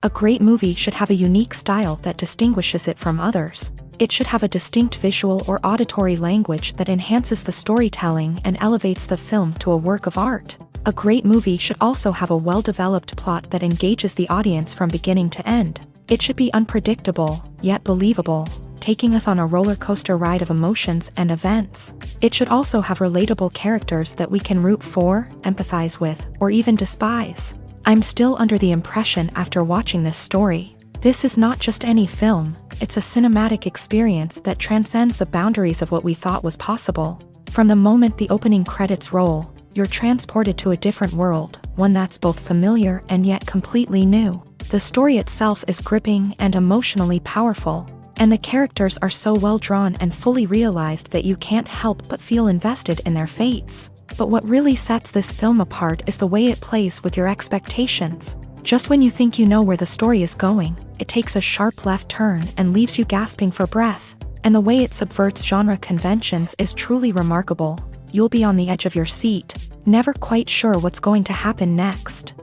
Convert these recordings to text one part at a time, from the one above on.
A great movie should have a unique style that distinguishes it from others. It should have a distinct visual or auditory language that enhances the storytelling and elevates the film to a work of art. A great movie should also have a well-developed plot that engages the audience from beginning to end. It should be unpredictable, yet believable, taking us on a roller coaster ride of emotions and events. It should also have relatable characters that we can root for, empathize with, or even despise. I'm still under the impression after watching this story. This is not just any film, it's a cinematic experience that transcends the boundaries of what we thought was possible. From the moment the opening credits roll, you're transported to a different world, one that's both familiar and yet completely new. The story itself is gripping and emotionally powerful, and the characters are so well drawn and fully realized that you can't help but feel invested in their fates. But what really sets this film apart is the way it plays with your expectations. Just when you think you know where the story is going, it takes a sharp left turn and leaves you gasping for breath. And the way it subverts genre conventions is truly remarkable. You'll be on the edge of your seat, never quite sure what's going to happen next.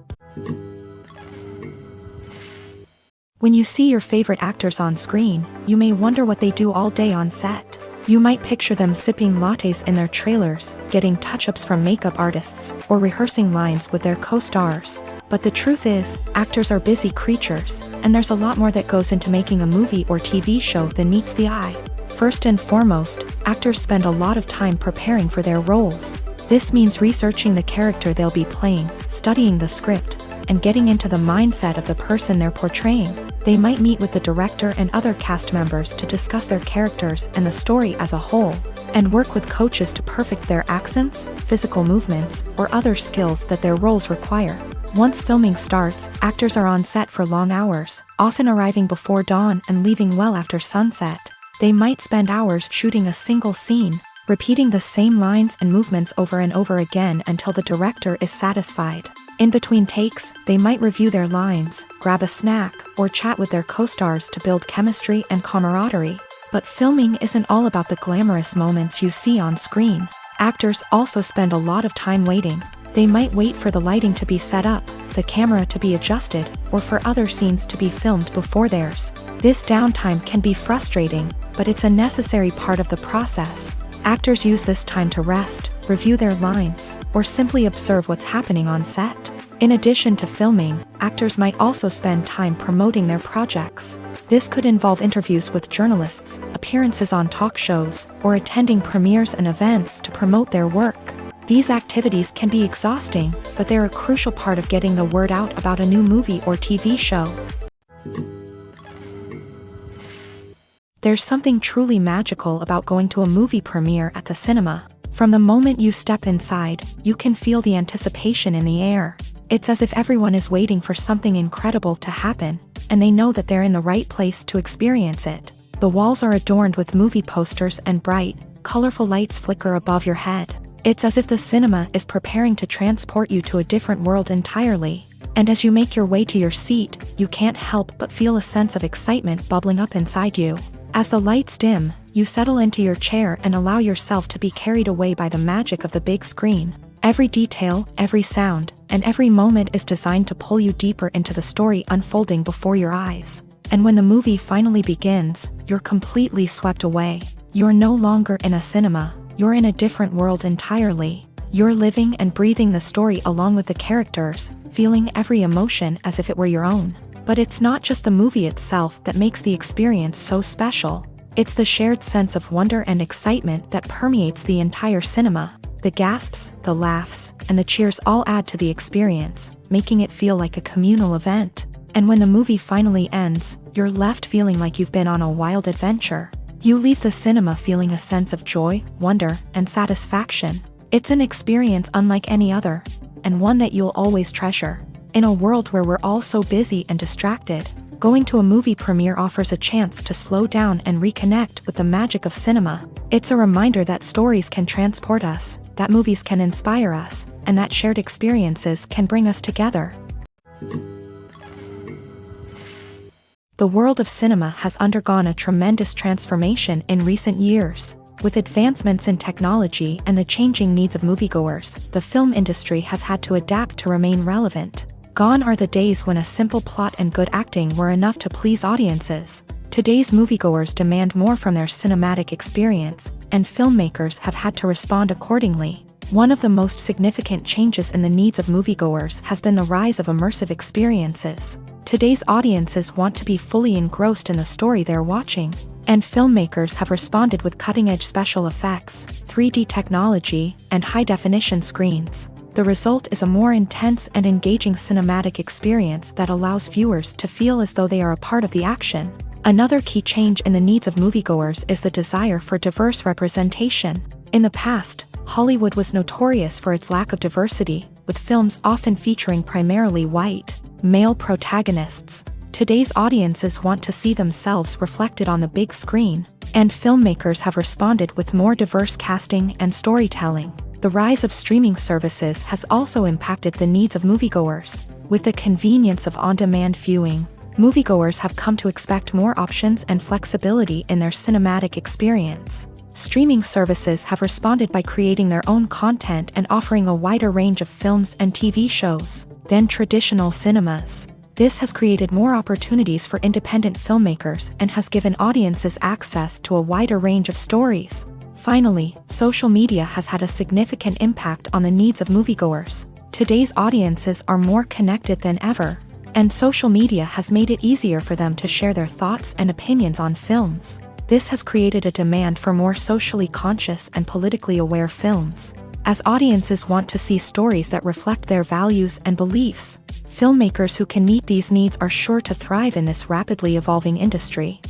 When you see your favorite actors on screen, you may wonder what they do all day on set. You might picture them sipping lattes in their trailers, getting touch-ups from makeup artists, or rehearsing lines with their co-stars. But the truth is, actors are busy creatures, and there's a lot more that goes into making a movie or TV show than meets the eye. First and foremost, actors spend a lot of time preparing for their roles. This means researching the character they'll be playing, studying the script, and getting into the mindset of the person they're portraying. They might meet with the director and other cast members to discuss their characters and the story as a whole, and work with coaches to perfect their accents, physical movements, or other skills that their roles require. Once filming starts, actors are on set for long hours, often arriving before dawn and leaving well after sunset. They might spend hours shooting a single scene, repeating the same lines and movements over and over again until the director is satisfied. In between takes, they might review their lines, grab a snack, or chat with their co-stars to build chemistry and camaraderie. But filming isn't all about the glamorous moments you see on screen. Actors also spend a lot of time waiting. They might wait for the lighting to be set up, the camera to be adjusted, or for other scenes to be filmed before theirs. This downtime can be frustrating, but it's a necessary part of the process. Actors use this time to rest, review their lines, or simply observe what's happening on set. In addition to filming, actors might also spend time promoting their projects. This could involve interviews with journalists, appearances on talk shows, or attending premieres and events to promote their work. These activities can be exhausting, but they're a crucial part of getting the word out about a new movie or TV show. There's something truly magical about going to a movie premiere at the cinema. From the moment you step inside, you can feel the anticipation in the air. It's as if everyone is waiting for something incredible to happen, and they know that they're in the right place to experience it. The walls are adorned with movie posters and bright, colorful lights flicker above your head. It's as if the cinema is preparing to transport you to a different world entirely. And as you make your way to your seat, you can't help but feel a sense of excitement bubbling up inside you. As the lights dim, you settle into your chair and allow yourself to be carried away by the magic of the big screen. Every detail, every sound, and every moment is designed to pull you deeper into the story unfolding before your eyes. And when the movie finally begins, you're completely swept away. You're no longer in a cinema, you're in a different world entirely. You're living and breathing the story along with the characters, feeling every emotion as if it were your own. But it's not just the movie itself that makes the experience so special. It's the shared sense of wonder and excitement that permeates the entire cinema. The gasps, the laughs, and the cheers all add to the experience, making it feel like a communal event. And when the movie finally ends, you're left feeling like you've been on a wild adventure. You leave the cinema feeling a sense of joy, wonder, and satisfaction. It's an experience unlike any other, and one that you'll always treasure. In a world where we're all so busy and distracted, going to a movie premiere offers a chance to slow down and reconnect with the magic of cinema. It's a reminder that stories can transport us, that movies can inspire us, and that shared experiences can bring us together. The world of cinema has undergone a tremendous transformation in recent years. With advancements in technology and the changing needs of moviegoers, the film industry has had to adapt to remain relevant. Gone are the days when a simple plot and good acting were enough to please audiences. Today's moviegoers demand more from their cinematic experience, and filmmakers have had to respond accordingly. One of the most significant changes in the needs of moviegoers has been the rise of immersive experiences. Today's audiences want to be fully engrossed in the story they're watching, and filmmakers have responded with cutting-edge special effects, 3D technology, and high-definition screens. The result is a more intense and engaging cinematic experience that allows viewers to feel as though they are a part of the action. Another key change in the needs of moviegoers is the desire for diverse representation. In the past, Hollywood was notorious for its lack of diversity, with films often featuring primarily white, male protagonists. Today's audiences want to see themselves reflected on the big screen, and filmmakers have responded with more diverse casting and storytelling. The rise of streaming services has also impacted the needs of moviegoers. With the convenience of on-demand viewing, moviegoers have come to expect more options and flexibility in their cinematic experience. Streaming services have responded by creating their own content and offering a wider range of films and TV shows than traditional cinemas. This has created more opportunities for independent filmmakers and has given audiences access to a wider range of stories. Finally, social media has had a significant impact on the needs of moviegoers. Today's audiences are more connected than ever, and social media has made it easier for them to share their thoughts and opinions on films. This has created a demand for more socially conscious and politically aware films. As audiences want to see stories that reflect their values and beliefs, filmmakers who can meet these needs are sure to thrive in this rapidly evolving industry.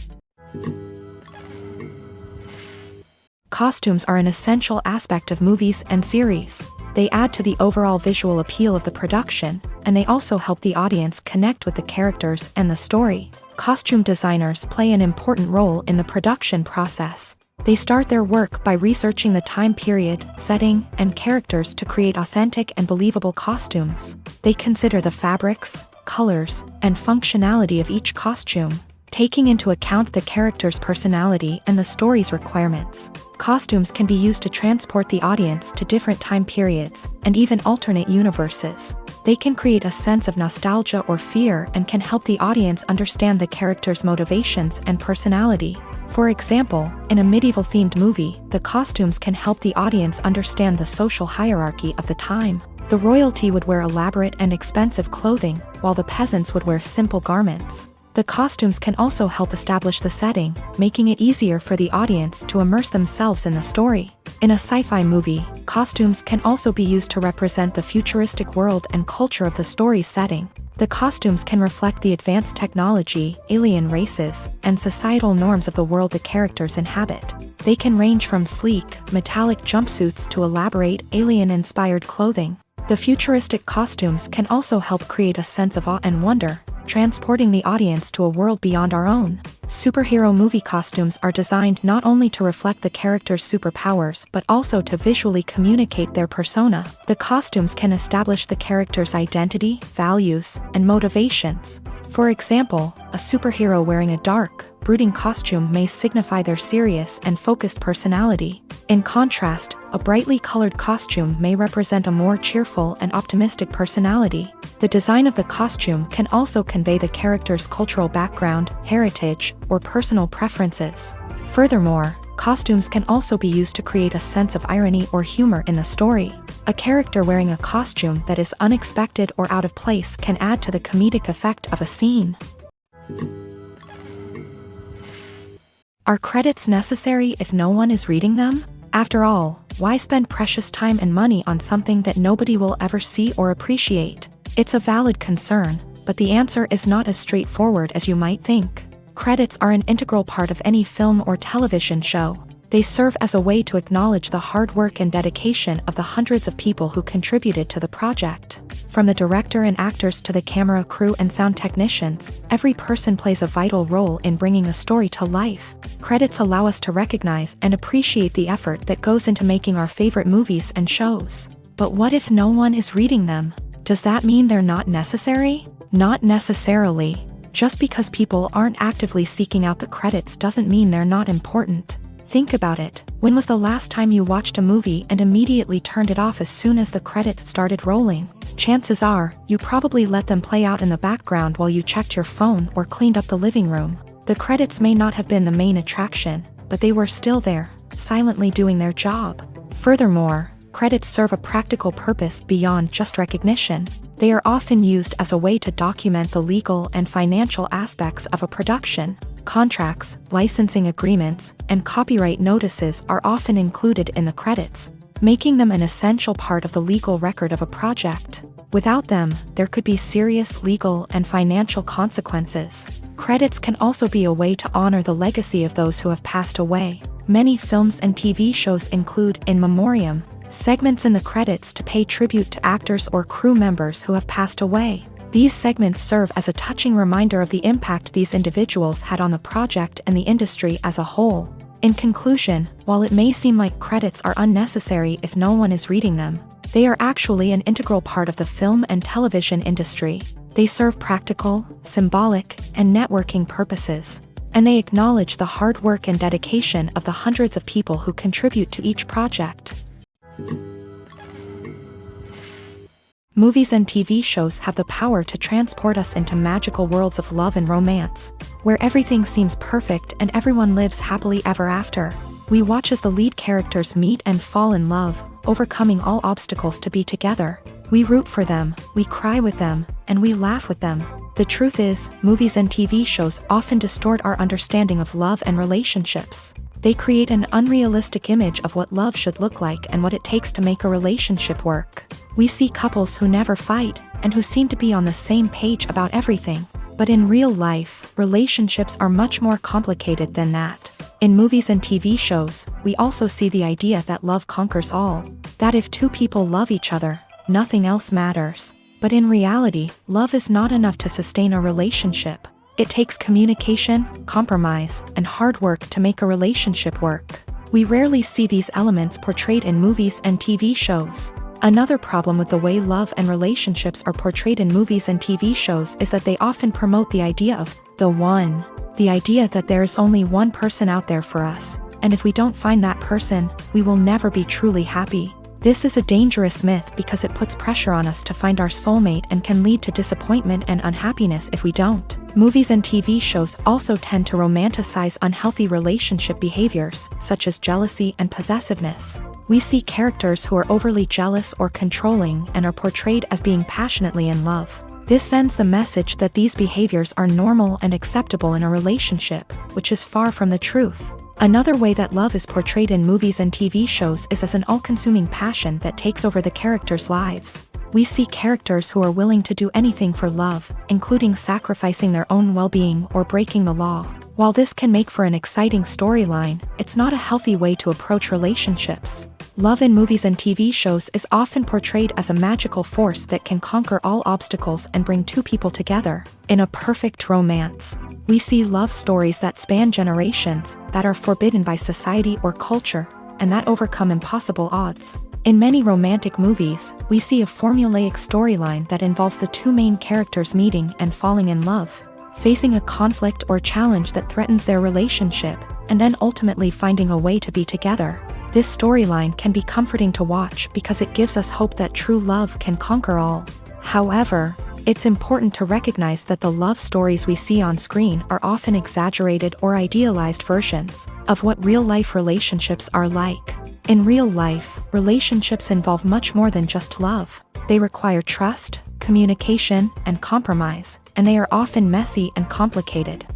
Costumes are an essential aspect of movies and series. They add to the overall visual appeal of the production, and they also help the audience connect with the characters and the story. Costume designers play an important role in the production process. They start their work by researching the time period, setting, and characters to create authentic and believable costumes. They consider the fabrics, colors, and functionality of each costume, taking into account the character's personality and the story's requirements. Costumes can be used to transport the audience to different time periods and even alternate universes. They can create a sense of nostalgia or fear and can help the audience understand the character's motivations and personality. For example, in a medieval-themed movie, the costumes can help the audience understand the social hierarchy of the time. The royalty would wear elaborate and expensive clothing, while the peasants would wear simple garments. The costumes can also help establish the setting, making it easier for the audience to immerse themselves in the story. In a sci-fi movie, costumes can also be used to represent the futuristic world and culture of the story's setting. The costumes can reflect the advanced technology, alien races, and societal norms of the world the characters inhabit. They can range from sleek, metallic jumpsuits to elaborate, alien-inspired clothing. The futuristic costumes can also help create a sense of awe and wonder, transporting the audience to a world beyond our own. Superhero movie costumes are designed not only to reflect the character's superpowers but also to visually communicate their persona. The costumes can establish the character's identity, values, and motivations. For example, a superhero wearing a dark, brooding costume may signify their serious and focused personality. In contrast, a brightly colored costume may represent a more cheerful and optimistic personality. The design of the costume can also convey the character's cultural background, heritage, or personal preferences. Furthermore, costumes can also be used to create a sense of irony or humor in the story. A character wearing a costume that is unexpected or out of place can add to the comedic effect of a scene. Are credits necessary if no one is reading them? After all, why spend precious time and money on something that nobody will ever see or appreciate? It's a valid concern, but the answer is not as straightforward as you might think. Credits are an integral part of any film or television show. They serve as a way to acknowledge the hard work and dedication of the hundreds of people who contributed to the project. From the director and actors to the camera crew and sound technicians, every person plays a vital role in bringing a story to life. Credits allow us to recognize and appreciate the effort that goes into making our favorite movies and shows. But what if no one is reading them? Does that mean they're not necessary? Not necessarily. Just because people aren't actively seeking out the credits doesn't mean they're not important. Think about it. When was the last time you watched a movie and immediately turned it off as soon as the credits started rolling? Chances are, you probably let them play out in the background while you checked your phone or cleaned up the living room. The credits may not have been the main attraction, but they were still there, silently doing their job. Furthermore, credits serve a practical purpose beyond just recognition. They are often used as a way to document the legal and financial aspects of a production. Contracts, licensing agreements, and copyright notices are often included in the credits, making them an essential part of the legal record of a project. Without them, there could be serious legal and financial consequences. Credits can also be a way to honor the legacy of those who have passed away. Many films and TV shows include in memoriam segments in the credits to pay tribute to actors or crew members who have passed away. These segments serve as a touching reminder of the impact these individuals had on the project and the industry as a whole. In conclusion, while it may seem like credits are unnecessary if no one is reading them, they are actually an integral part of the film and television industry. They serve practical, symbolic, and networking purposes, and they acknowledge the hard work and dedication of the hundreds of people who contribute to each project. Movies and TV shows have the power to transport us into magical worlds of love and romance, where everything seems perfect and everyone lives happily ever after. We watch as the lead characters meet and fall in love, overcoming all obstacles to be together. We root for them, we cry with them, and we laugh with them. The truth is, movies and TV shows often distort our understanding of love and relationships. They create an unrealistic image of what love should look like and what it takes to make a relationship work. We see couples who never fight, and who seem to be on the same page about everything. But in real life, relationships are much more complicated than that. In movies and TV shows, we also see the idea that love conquers all. That if two people love each other, nothing else matters. But in reality, love is not enough to sustain a relationship. It takes communication, compromise, and hard work to make a relationship work. We rarely see these elements portrayed in movies and TV shows. Another problem with the way love and relationships are portrayed in movies and TV shows is that they often promote the idea of the one. The idea that there is only one person out there for us, and if we don't find that person, we will never be truly happy. This is a dangerous myth because it puts pressure on us to find our soulmate and can lead to disappointment and unhappiness if we don't. Movies and TV shows also tend to romanticize unhealthy relationship behaviors, such as jealousy and possessiveness. We see characters who are overly jealous or controlling and are portrayed as being passionately in love. This sends the message that these behaviors are normal and acceptable in a relationship, which is far from the truth. Another way that love is portrayed in movies and TV shows is as an all-consuming passion that takes over the characters' lives. We see characters who are willing to do anything for love, including sacrificing their own well-being or breaking the law. While this can make for an exciting storyline, it's not a healthy way to approach relationships. Love in movies and TV shows is often portrayed as a magical force that can conquer all obstacles and bring two people together in a perfect romance. We see love stories that span generations, that are forbidden by society or culture, and that overcome impossible odds. In many romantic movies, we see a formulaic storyline that involves the two main characters meeting and falling in love, facing a conflict or challenge that threatens their relationship, and then ultimately finding a way to be together. This storyline can be comforting to watch because it gives us hope that true love can conquer all. However, it's important to recognize that the love stories we see on screen are often exaggerated or idealized versions of what real-life relationships are like. In real life, relationships involve much more than just love. They require trust, communication, and compromise, and they are often messy and complicated.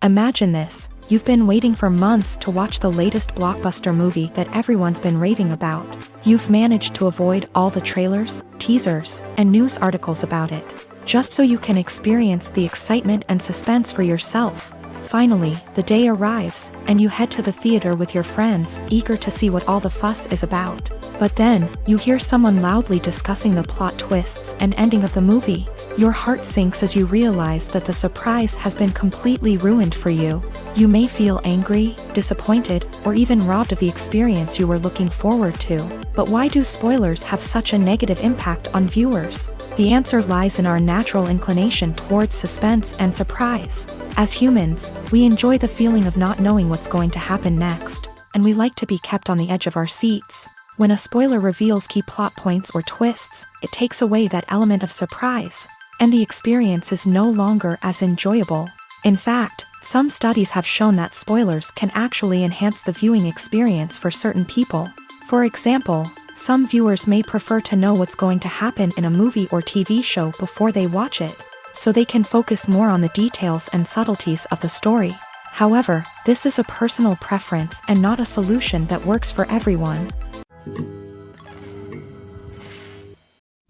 Imagine this. You've been waiting for months to watch the latest blockbuster movie that everyone's been raving about. You've managed to avoid all the trailers, teasers, and news articles about it, just so you can experience the excitement and suspense for yourself. Finally, the day arrives, and you head to the theater with your friends, eager to see what all the fuss is about. But then, you hear someone loudly discussing the plot twists and ending of the movie. Your heart sinks as you realize that the surprise has been completely ruined for you. You may feel angry, disappointed, or even robbed of the experience you were looking forward to. But why do spoilers have such a negative impact on viewers? The answer lies in our natural inclination towards suspense and surprise. As humans, we enjoy the feeling of not knowing what's going to happen next, and we like to be kept on the edge of our seats. When a spoiler reveals key plot points or twists, it takes away that element of surprise, and the experience is no longer as enjoyable. In fact, some studies have shown that spoilers can actually enhance the viewing experience for certain people. For example, some viewers may prefer to know what's going to happen in a movie or TV show before they watch it, so they can focus more on the details and subtleties of the story. However, this is a personal preference and not a solution that works for everyone.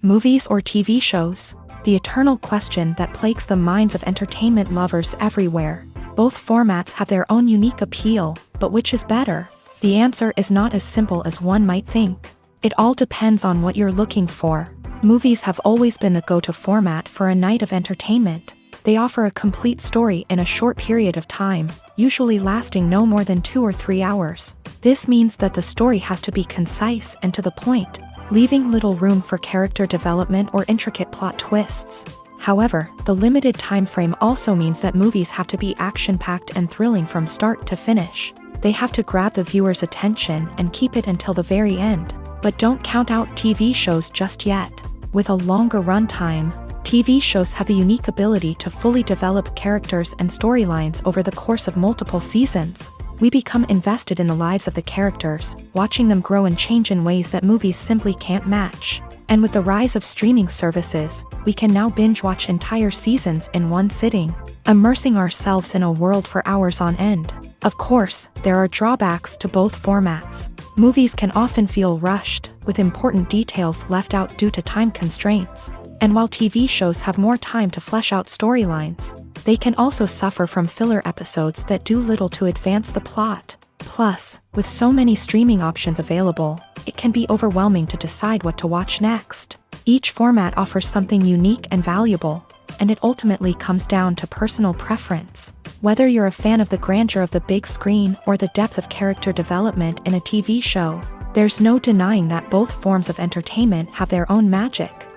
Movies or TV shows? The eternal question that plagues the minds of entertainment lovers everywhere. Both formats have their own unique appeal, but which is better? The answer is not as simple as one might think. It all depends on what you're looking for. Movies have always been the go-to format for a night of entertainment. They offer a complete story in a short period of time, usually lasting no more than 2 or 3 hours. This means that the story has to be concise and to the point, leaving little room for character development or intricate plot twists. However, the limited time frame also means that movies have to be action-packed and thrilling from start to finish. They have to grab the viewer's attention and keep it until the very end. But don't count out TV shows just yet. With a longer runtime, TV shows have the unique ability to fully develop characters and storylines over the course of multiple seasons. We become invested in the lives of the characters, watching them grow and change in ways that movies simply can't match. And with the rise of streaming services, we can now binge-watch entire seasons in one sitting, immersing ourselves in a world for hours on end. Of course, there are drawbacks to both formats. Movies can often feel rushed, with important details left out due to time constraints. And while TV shows have more time to flesh out storylines, they can also suffer from filler episodes that do little to advance the plot. Plus, with so many streaming options available, it can be overwhelming to decide what to watch next. Each format offers something unique and valuable, and it ultimately comes down to personal preference. Whether you're a fan of the grandeur of the big screen or the depth of character development in a TV show, there's no denying that both forms of entertainment have their own magic.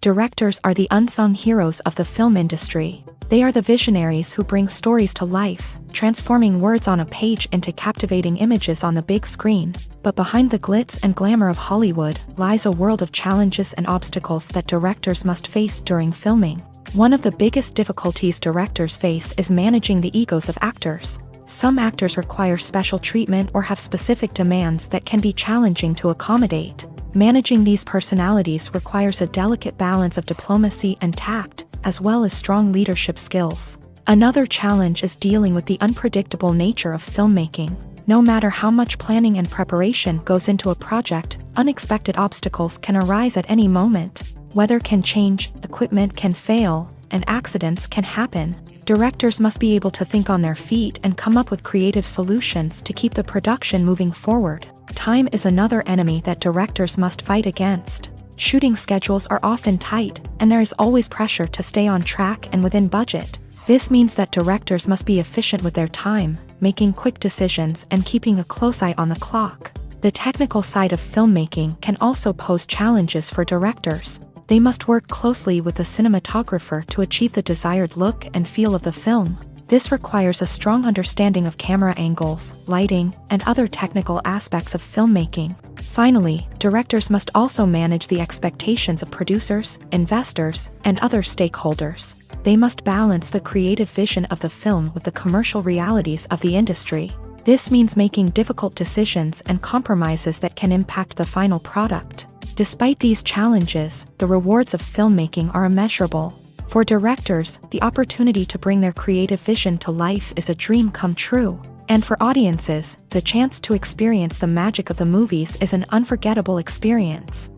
Directors are the unsung heroes of the film industry. They are the visionaries who bring stories to life, transforming words on a page into captivating images on the big screen. But behind the glitz and glamour of Hollywood lies a world of challenges and obstacles that directors must face during filming. One of the biggest difficulties directors face is managing the egos of actors. Some actors require special treatment or have specific demands that can be challenging to accommodate. Managing these personalities requires a delicate balance of diplomacy and tact, as well as strong leadership skills. Another challenge is dealing with the unpredictable nature of filmmaking. No matter how much planning and preparation goes into a project, unexpected obstacles can arise at any moment. Weather can change, equipment can fail, and accidents can happen. Directors must be able to think on their feet and come up with creative solutions to keep the production moving forward. Time is another enemy that directors must fight against. Shooting schedules are often tight, and there is always pressure to stay on track and within budget. This means that directors must be efficient with their time, making quick decisions and keeping a close eye on the clock. The technical side of filmmaking can also pose challenges for directors. They must work closely with the cinematographer to achieve the desired look and feel of the film. This requires a strong understanding of camera angles, lighting, and other technical aspects of filmmaking. Finally, directors must also manage the expectations of producers, investors, and other stakeholders. They must balance the creative vision of the film with the commercial realities of the industry. This means making difficult decisions and compromises that can impact the final product. Despite these challenges, the rewards of filmmaking are immeasurable. For directors, the opportunity to bring their creative vision to life is a dream come true. And for audiences, the chance to experience the magic of the movies is an unforgettable experience.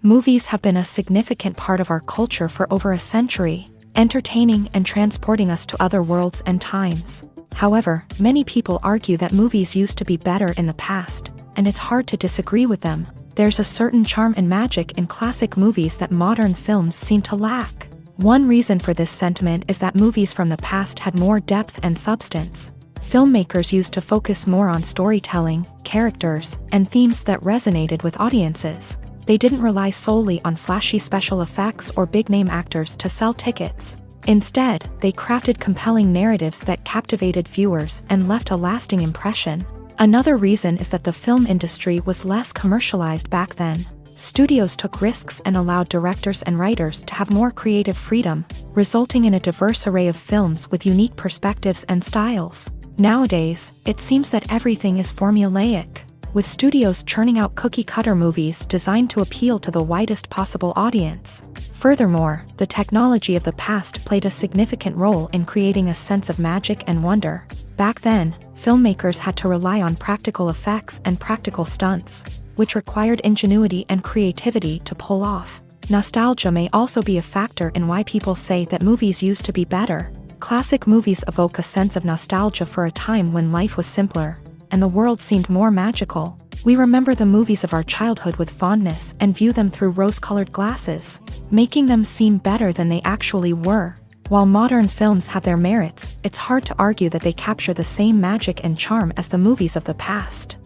Movies have been a significant part of our culture for over a century, entertaining and transporting us to other worlds and times. However, many people argue that movies used to be better in the past, and it's hard to disagree with them. There's a certain charm and magic in classic movies that modern films seem to lack. One reason for this sentiment is that movies from the past had more depth and substance. Filmmakers used to focus more on storytelling, characters, and themes that resonated with audiences. They didn't rely solely on flashy special effects or big-name actors to sell tickets. Instead, they crafted compelling narratives that captivated viewers and left a lasting impression. Another reason is that the film industry was less commercialized back then. Studios took risks and allowed directors and writers to have more creative freedom, resulting in a diverse array of films with unique perspectives and styles. Nowadays, it seems that everything is formulaic, with studios churning out cookie-cutter movies designed to appeal to the widest possible audience. Furthermore, the technology of the past played a significant role in creating a sense of magic and wonder. Back then, filmmakers had to rely on practical effects and practical stunts, which required ingenuity and creativity to pull off. Nostalgia may also be a factor in why people say that movies used to be better. Classic movies evoke a sense of nostalgia for a time when life was simpler, and the world seemed more magical. We remember the movies of our childhood with fondness and view them through rose-colored glasses, making them seem better than they actually were. While modern films have their merits, it's hard to argue that they capture the same magic and charm as the movies of the past.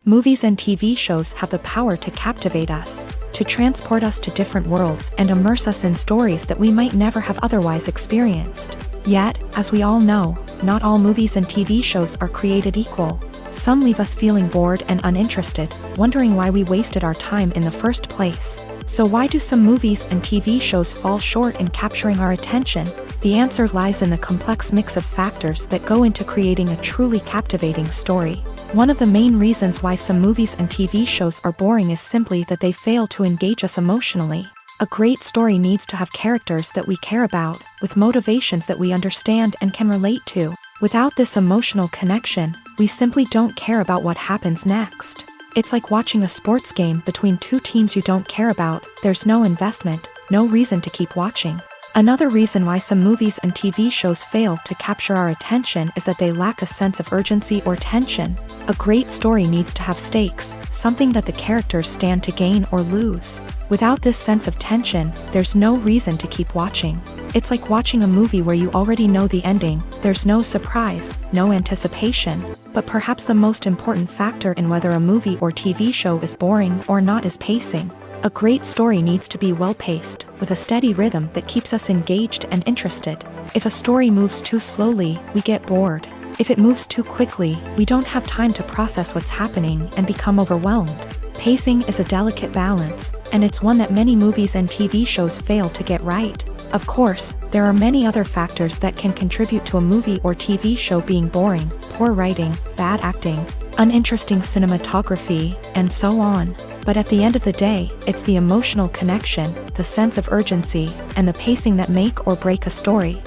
Movies and TV shows have the power to captivate us, to transport us to different worlds and immerse us in stories that we might never have otherwise experienced. Yet, as we all know, not all movies and TV shows are created equal. Some leave us feeling bored and uninterested, wondering why we wasted our time in the first place. So why do some movies and TV shows fall short in capturing our attention? The answer lies in the complex mix of factors that go into creating a truly captivating story. One of the main reasons why some movies and TV shows are boring is simply that they fail to engage us emotionally. A great story needs to have characters that we care about, with motivations that we understand and can relate to. Without this emotional connection, we simply don't care about what happens next. It's like watching a sports game between two teams you don't care about. There's no investment, no reason to keep watching. Another reason why some movies and TV shows fail to capture our attention is that they lack a sense of urgency or tension. A great story needs to have stakes, something that the characters stand to gain or lose. Without this sense of tension, there's no reason to keep watching. It's like watching a movie where you already know the ending. There's no surprise, no anticipation. But perhaps the most important factor in whether a movie or TV show is boring or not is pacing. A great story needs to be well-paced, with a steady rhythm that keeps us engaged and interested. If a story moves too slowly, we get bored. If it moves too quickly, we don't have time to process what's happening and become overwhelmed. Pacing is a delicate balance, and it's one that many movies and TV shows fail to get right. Of course, there are many other factors that can contribute to a movie or TV show being boring: poor writing, bad acting, uninteresting cinematography, and so on. But at the end of the day, it's the emotional connection, the sense of urgency, and the pacing that make or break a story.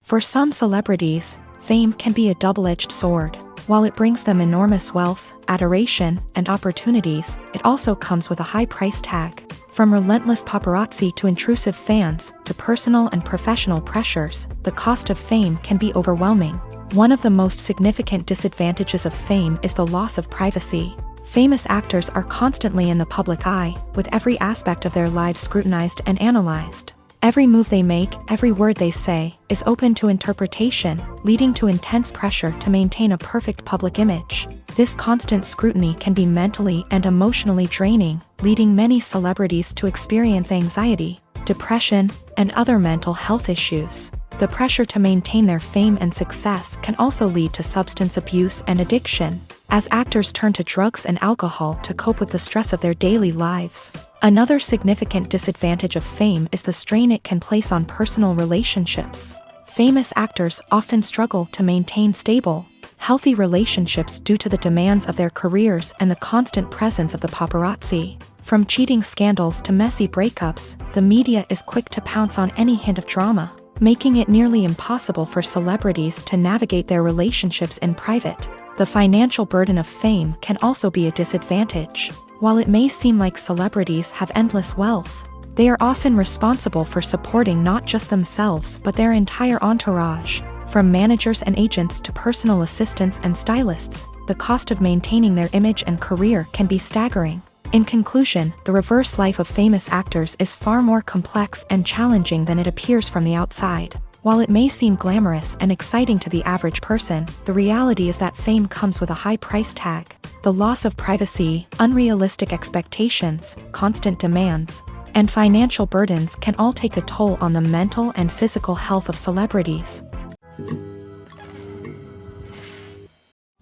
For some celebrities, fame can be a double-edged sword. While it brings them enormous wealth, adoration, and opportunities, it also comes with a high price tag. From relentless paparazzi to intrusive fans, to personal and professional pressures, the cost of fame can be overwhelming. One of the most significant disadvantages of fame is the loss of privacy. Famous actors are constantly in the public eye, with every aspect of their lives scrutinized and analyzed. Every move they make, every word they say, is open to interpretation, leading to intense pressure to maintain a perfect public image. This constant scrutiny can be mentally and emotionally draining, leading many celebrities to experience anxiety, depression, and other mental health issues. The pressure to maintain their fame and success can also lead to substance abuse and addiction, as actors turn to drugs and alcohol to cope with the stress of their daily lives. Another significant disadvantage of fame is the strain it can place on personal relationships. Famous actors often struggle to maintain stable, healthy relationships due to the demands of their careers and the constant presence of the paparazzi. From cheating scandals to messy breakups, the media is quick to pounce on any hint of drama, making it nearly impossible for celebrities to navigate their relationships in private. The financial burden of fame can also be a disadvantage. While it may seem like celebrities have endless wealth, they are often responsible for supporting not just themselves but their entire entourage. From managers and agents to personal assistants and stylists, the cost of maintaining their image and career can be staggering. In conclusion, the reverse life of famous actors is far more complex and challenging than it appears from the outside. While it may seem glamorous and exciting to the average person, the reality is that fame comes with a high price tag. The loss of privacy, unrealistic expectations, constant demands, and financial burdens can all take a toll on the mental and physical health of celebrities.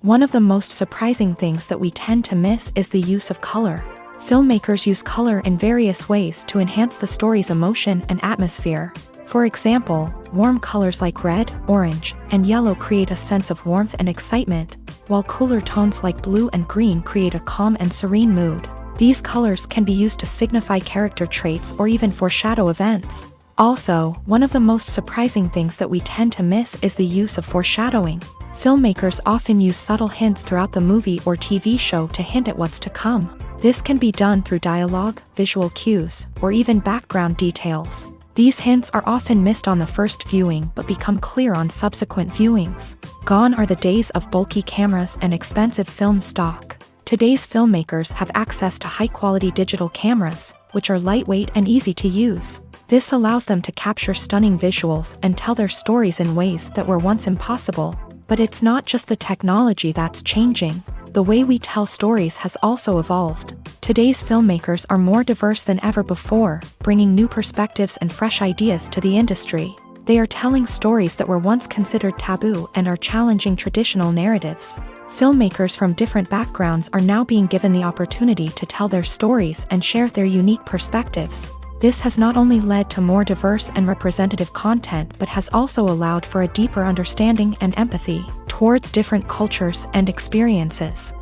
One of the most surprising things that we tend to miss is the use of color. Filmmakers use color in various ways to enhance the story's emotion and atmosphere. For example, warm colors like red, orange, and yellow create a sense of warmth and excitement, while cooler tones like blue and green create a calm and serene mood. These colors can be used to signify character traits or even foreshadow events. Also, one of the most surprising things that we tend to miss is the use of foreshadowing. Filmmakers often use subtle hints throughout the movie or TV show to hint at what's to come. This can be done through dialogue, visual cues, or even background details. These hints are often missed on the first viewing but become clear on subsequent viewings. Gone are the days of bulky cameras and expensive film stock. Today's filmmakers have access to high-quality digital cameras, which are lightweight and easy to use. This allows them to capture stunning visuals and tell their stories in ways that were once impossible. But it's not just the technology that's changing. The way we tell stories has also evolved. Today's filmmakers are more diverse than ever before, bringing new perspectives and fresh ideas to the industry. They are telling stories that were once considered taboo and are challenging traditional narratives. Filmmakers from different backgrounds are now being given the opportunity to tell their stories and share their unique perspectives. This has not only led to more diverse and representative content but has also allowed for a deeper understanding and empathy towards different cultures and experiences.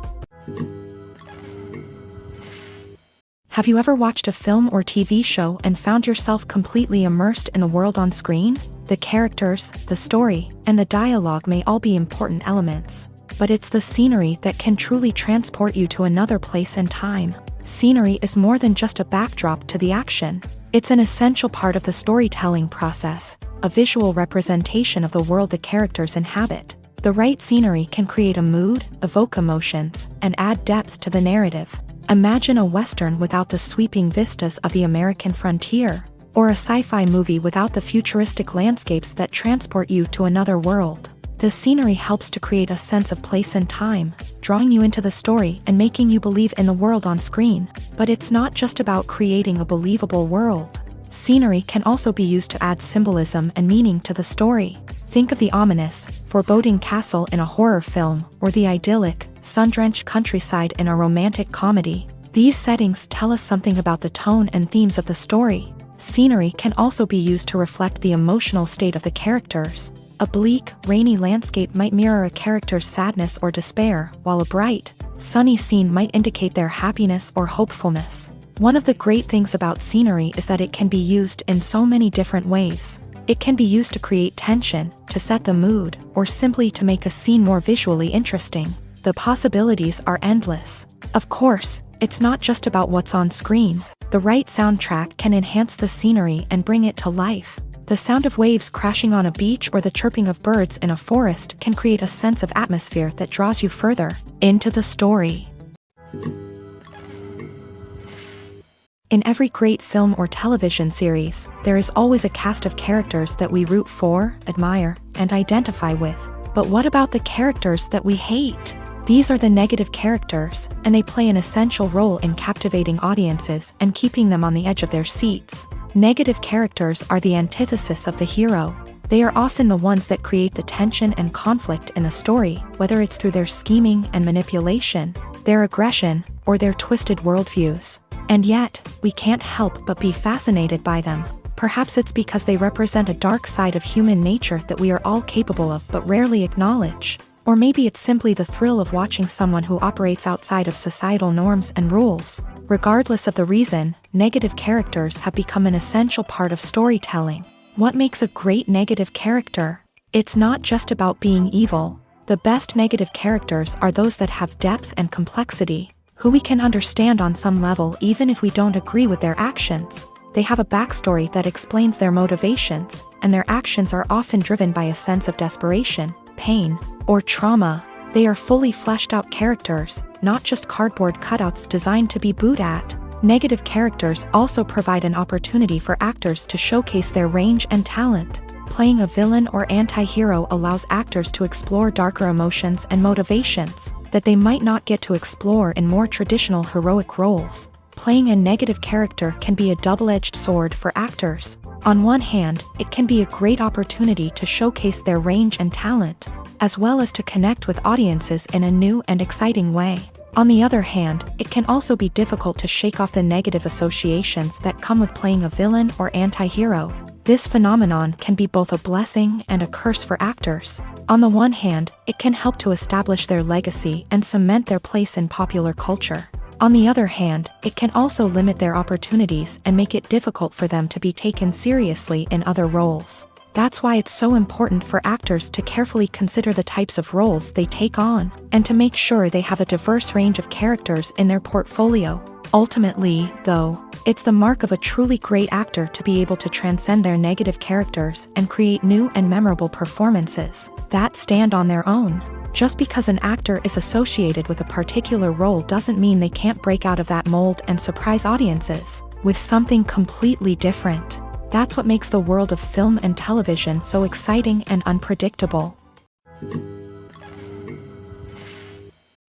Have you ever watched a film or TV show and found yourself completely immersed in the world on screen? The characters, the story, and the dialogue may all be important elements, but it's the scenery that can truly transport you to another place and time. Scenery is more than just a backdrop to the action. It's an essential part of the storytelling process, a visual representation of the world the characters inhabit. The right scenery can create a mood, evoke emotions, and add depth to the narrative. Imagine a Western without the sweeping vistas of the American frontier, or a sci-fi movie without the futuristic landscapes that transport you to another world. The scenery helps to create a sense of place and time, drawing you into the story and making you believe in the world on screen. But it's not just about creating a believable world. Scenery can also be used to add symbolism and meaning to the story. Think of the ominous, foreboding castle in a horror film, or the idyllic, sun-drenched countryside in a romantic comedy. These settings tell us something about the tone and themes of the story. Scenery can also be used to reflect the emotional state of the characters. A bleak, rainy landscape might mirror a character's sadness or despair, while a bright, sunny scene might indicate their happiness or hopefulness. One of the great things about scenery is that it can be used in so many different ways. It can be used to create tension, to set the mood, or simply to make a scene more visually interesting. The possibilities are endless. Of course, it's not just about what's on screen. The right soundtrack can enhance the scenery and bring it to life. The sound of waves crashing on a beach or the chirping of birds in a forest can create a sense of atmosphere that draws you further into the story. In every great film or television series, there is always a cast of characters that we root for, admire, and identify with. But what about the characters that we hate? These are the negative characters, and they play an essential role in captivating audiences and keeping them on the edge of their seats. Negative characters are the antithesis of the hero. They are often the ones that create the tension and conflict in the story, whether it's through their scheming and manipulation, their aggression, or their twisted worldviews. And yet, we can't help but be fascinated by them. Perhaps it's because they represent a dark side of human nature that we are all capable of but rarely acknowledge. Or maybe it's simply the thrill of watching someone who operates outside of societal norms and rules. Regardless of the reason, negative characters have become an essential part of storytelling. What makes a great negative character? It's not just about being evil. The best negative characters are those that have depth and complexity, who we can understand on some level even if we don't agree with their actions. They have a backstory that explains their motivations, and their actions are often driven by a sense of desperation, pain, or trauma. They are fully fleshed out characters, not just cardboard cutouts designed to be booed at. Negative characters also provide an opportunity for actors to showcase their range and talent. Playing a villain or anti-hero allows actors to explore darker emotions and motivations that they might not get to explore in more traditional heroic roles. Playing a negative character can be a double-edged sword for actors. On one hand, it can be a great opportunity to showcase their range and talent, as well as to connect with audiences in a new and exciting way. On the other hand, it can also be difficult to shake off the negative associations that come with playing a villain or anti-hero. This phenomenon can be both a blessing and a curse for actors. On the one hand, it can help to establish their legacy and cement their place in popular culture. On the other hand, it can also limit their opportunities and make it difficult for them to be taken seriously in other roles. That's why it's so important for actors to carefully consider the types of roles they take on, and to make sure they have a diverse range of characters in their portfolio. Ultimately, though, it's the mark of a truly great actor to be able to transcend their negative characters and create new and memorable performances that stand on their own. Just because an actor is associated with a particular role doesn't mean they can't break out of that mold and surprise audiences with something completely different. That's what makes the world of film and television so exciting and unpredictable.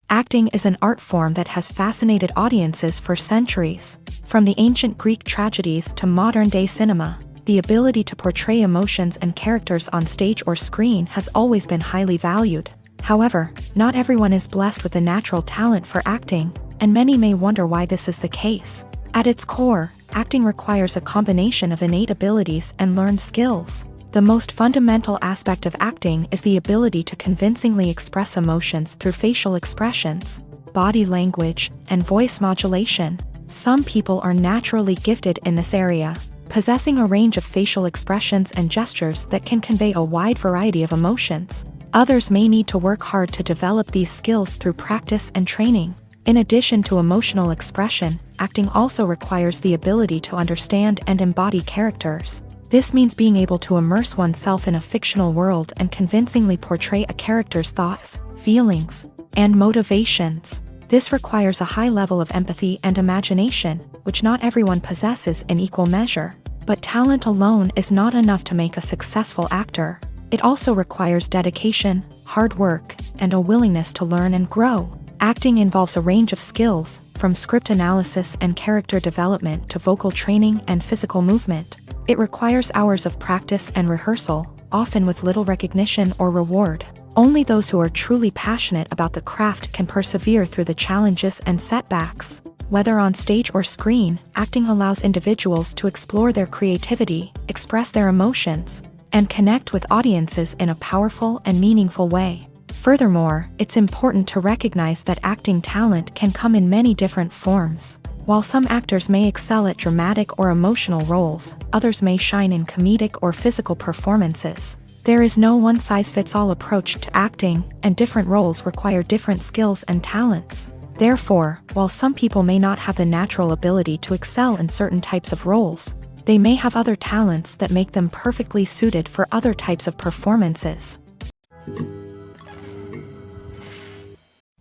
Acting is an art form that has fascinated audiences for centuries. From the ancient Greek tragedies to modern-day cinema, the ability to portray emotions and characters on stage or screen has always been highly valued. However, not everyone is blessed with a natural talent for acting, and many may wonder why this is the case. At its core, acting requires a combination of innate abilities and learned skills. The most fundamental aspect of acting is the ability to convincingly express emotions through facial expressions, body language, and voice modulation. Some people are naturally gifted in this area, possessing a range of facial expressions and gestures that can convey a wide variety of emotions. Others may need to work hard to develop these skills through practice and training. In addition to emotional expression, acting also requires the ability to understand and embody characters. This means being able to immerse oneself in a fictional world and convincingly portray a character's thoughts, feelings, and motivations. This requires a high level of empathy and imagination, which not everyone possesses in equal measure. But talent alone is not enough to make a successful actor. It also requires dedication, hard work, and a willingness to learn and grow. Acting involves a range of skills, from script analysis and character development to vocal training and physical movement. It requires hours of practice and rehearsal, often with little recognition or reward. Only those who are truly passionate about the craft can persevere through the challenges and setbacks. Whether on stage or screen, acting allows individuals to explore their creativity, express their emotions, and connect with audiences in a powerful and meaningful way. Furthermore, it's important to recognize that acting talent can come in many different forms. While some actors may excel at dramatic or emotional roles, others may shine in comedic or physical performances. There is no one-size-fits-all approach to acting, and different roles require different skills and talents. Therefore, while some people may not have the natural ability to excel in certain types of roles, they may have other talents that make them perfectly suited for other types of performances.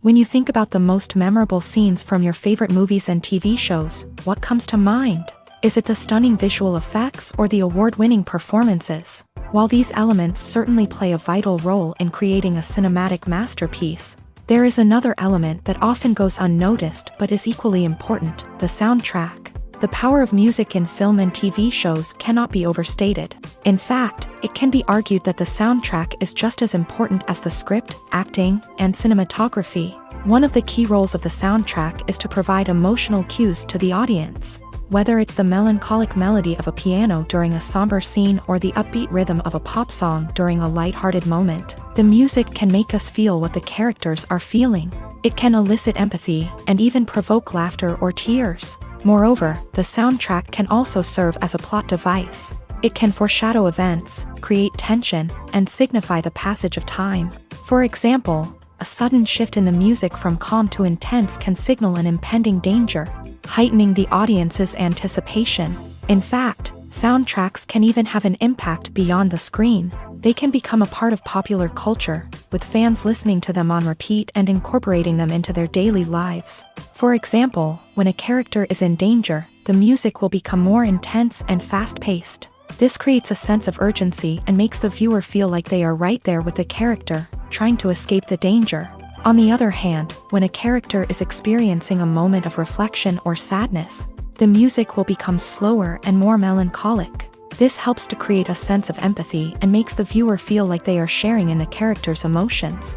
When you think about the most memorable scenes from your favorite movies and TV shows, what comes to mind? Is it the stunning visual effects or the award-winning performances? While these elements certainly play a vital role in creating a cinematic masterpiece, there is another element that often goes unnoticed but is equally important: the soundtrack. The power of music in film and TV shows cannot be overstated. In fact, it can be argued that the soundtrack is just as important as the script, acting, and cinematography. One of the key roles of the soundtrack is to provide emotional cues to the audience. Whether it's the melancholic melody of a piano during a somber scene or the upbeat rhythm of a pop song during a light-hearted moment, the music can make us feel what the characters are feeling. It can elicit empathy and even provoke laughter or tears. Moreover, the soundtrack can also serve as a plot device. It can foreshadow events, create tension, and signify the passage of time. For example, a sudden shift in the music from calm to intense can signal an impending danger, heightening the audience's anticipation. In fact, soundtracks can even have an impact beyond the screen. They can become a part of popular culture, with fans listening to them on repeat and incorporating them into their daily lives. For example, when a character is in danger, the music will become more intense and fast-paced. This creates a sense of urgency and makes the viewer feel like they are right there with the character, trying to escape the danger. On the other hand, when a character is experiencing a moment of reflection or sadness, the music will become slower and more melancholic. This helps to create a sense of empathy and makes the viewer feel like they are sharing in the character's emotions.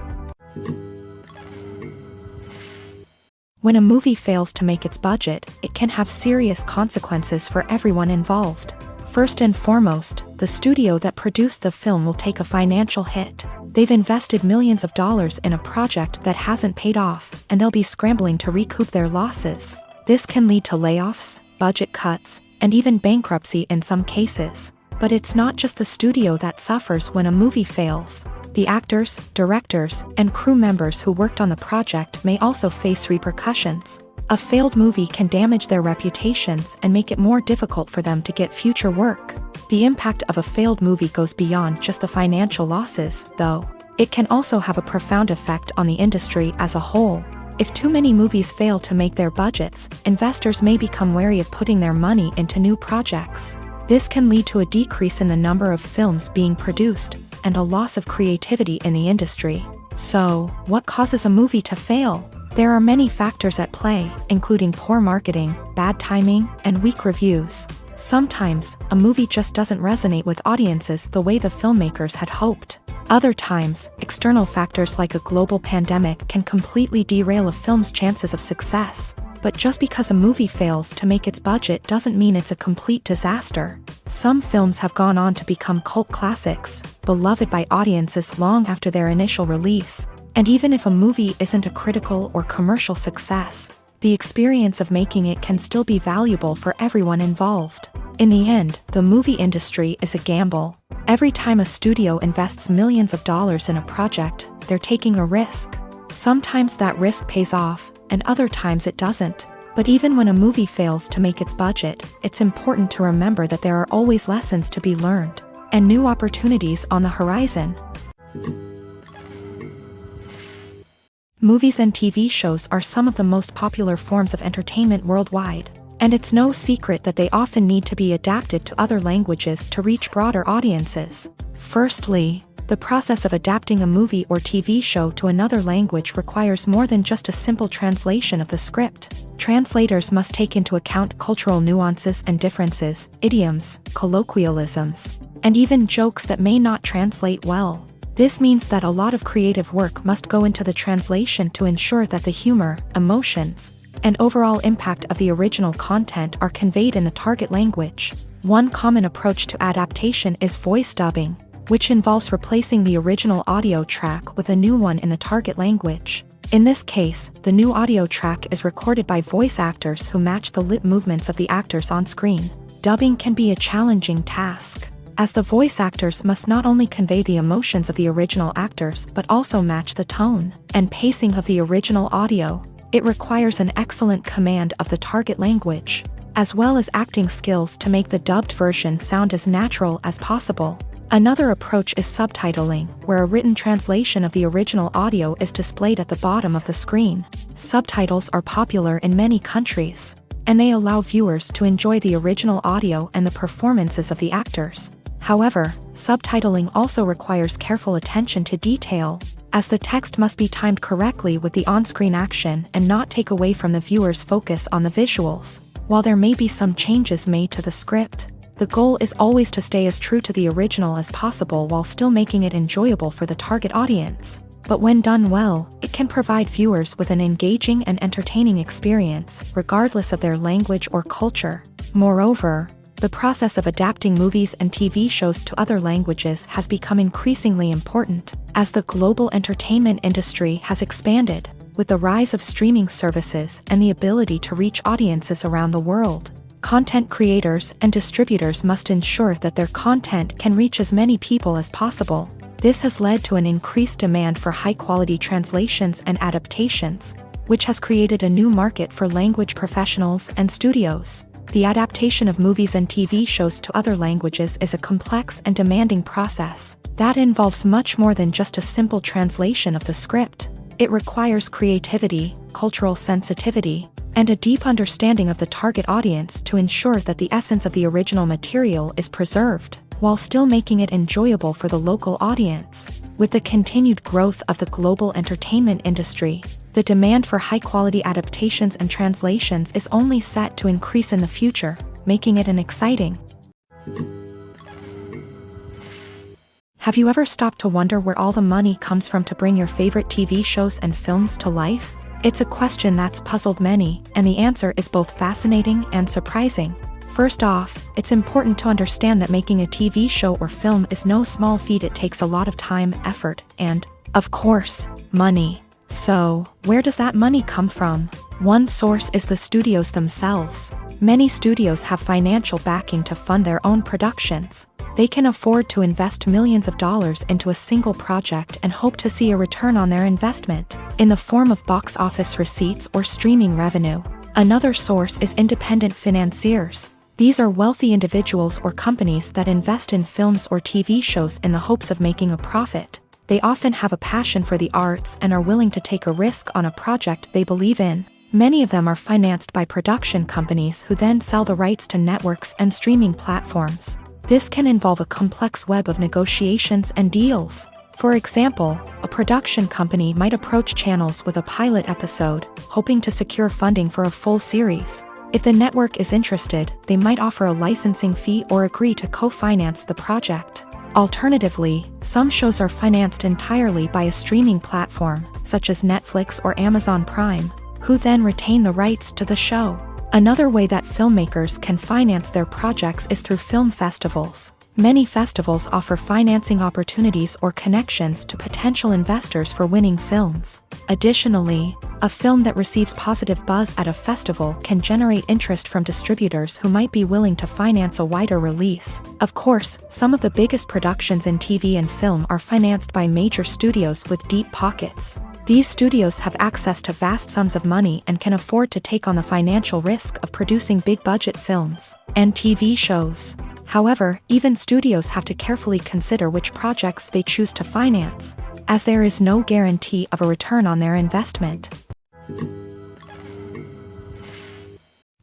When a movie fails to make its budget, it can have serious consequences for everyone involved. First and foremost, the studio that produced the film will take a financial hit. They've invested millions of dollars in a project that hasn't paid off, and they'll be scrambling to recoup their losses. This can lead to layoffs, budget cuts, and even bankruptcy in some cases. But it's not just the studio that suffers when a movie fails. The actors, directors, and crew members who worked on the project may also face repercussions. A failed movie can damage their reputations and make it more difficult for them to get future work. The impact of a failed movie goes beyond just the financial losses, though. It can also have a profound effect on the industry as a whole. If too many movies fail to make their budgets, investors may become wary of putting their money into new projects. This can lead to a decrease in the number of films being produced, and a loss of creativity in the industry. So, what causes a movie to fail? There are many factors at play, including poor marketing, bad timing, and weak reviews. Sometimes, a movie just doesn't resonate with audiences the way the filmmakers had hoped. Other times, external factors like a global pandemic can completely derail a film's chances of success. But just because a movie fails to make its budget doesn't mean it's a complete disaster. Some films have gone on to become cult classics, beloved by audiences long after their initial release. And even if a movie isn't a critical or commercial success, the experience of making it can still be valuable for everyone involved. In the end, the movie industry is a gamble. Every time a studio invests millions of dollars in a project, they're taking a risk. Sometimes that risk pays off, and other times it doesn't. But even when a movie fails to make its budget, it's important to remember that there are always lessons to be learned, and new opportunities on the horizon. Movies and TV shows are some of the most popular forms of entertainment worldwide, and it's no secret that they often need to be adapted to other languages to reach broader audiences. Firstly, the process of adapting a movie or TV show to another language requires more than just a simple translation of the script. Translators must take into account cultural nuances and differences, idioms, colloquialisms, and even jokes that may not translate well. This means that a lot of creative work must go into the translation to ensure that the humor, emotions, and overall impact of the original content are conveyed in the target language. One common approach to adaptation is voice dubbing, which involves replacing the original audio track with a new one in the target language. In this case, the new audio track is recorded by voice actors who match the lip movements of the actors on screen. Dubbing can be a challenging task, as the voice actors must not only convey the emotions of the original actors but also match the tone and pacing of the original audio. It requires an excellent command of the target language, as well as acting skills to make the dubbed version sound as natural as possible. Another approach is subtitling, where a written translation of the original audio is displayed at the bottom of the screen. Subtitles are popular in many countries, and they allow viewers to enjoy the original audio and the performances of the actors. However, subtitling also requires careful attention to detail, as the text must be timed correctly with the on-screen action and not take away from the viewer's focus on the visuals. While there may be some changes made to the script, the goal is always to stay as true to the original as possible while still making it enjoyable for the target audience. But when done well, it can provide viewers with an engaging and entertaining experience, regardless of their language or culture. Moreover, the process of adapting movies and TV shows to other languages has become increasingly important, as the global entertainment industry has expanded, with the rise of streaming services and the ability to reach audiences around the world. Content creators and distributors must ensure that their content can reach as many people as possible. This has led to an increased demand for high-quality translations and adaptations, which has created a new market for language professionals and studios. The adaptation of movies and TV shows to other languages is a complex and demanding process that involves much more than just a simple translation of the script. It requires creativity, cultural sensitivity, and a deep understanding of the target audience to ensure that the essence of the original material is preserved, while still making it enjoyable for the local audience. With the continued growth of the global entertainment industry, the demand for high-quality adaptations and translations is only set to increase in the future, making it an exciting. Have you ever stopped to wonder where all the money comes from to bring your favorite TV shows and films to life? It's a question that's puzzled many, and the answer is both fascinating and surprising. First off, it's important to understand that making a TV show or film is no small feat. It takes a lot of time, effort, and, of course, money. So, where does that money come from? One source is the studios themselves. Many studios have financial backing to fund their own productions. They can afford to invest millions of dollars into a single project and hope to see a return on their investment, in the form of box office receipts or streaming revenue. Another source is independent financiers. These are wealthy individuals or companies that invest in films or TV shows in the hopes of making a profit. They often have a passion for the arts and are willing to take a risk on a project they believe in. Many of them are financed by production companies who then sell the rights to networks and streaming platforms. This can involve a complex web of negotiations and deals. For example, a production company might approach channels with a pilot episode, hoping to secure funding for a full series. If the network is interested, they might offer a licensing fee or agree to co-finance the project. Alternatively, some shows are financed entirely by a streaming platform, such as Netflix or Amazon Prime, who then retain the rights to the show. Another way that filmmakers can finance their projects is through film festivals. Many festivals offer financing opportunities or connections to potential investors for winning films. Additionally, a film that receives positive buzz at a festival can generate interest from distributors who might be willing to finance a wider release. Of course, some of the biggest productions in TV and film are financed by major studios with deep pockets. These studios have access to vast sums of money and can afford to take on the financial risk of producing big-budget films and TV shows. However, even studios have to carefully consider which projects they choose to finance, as there is no guarantee of a return on their investment.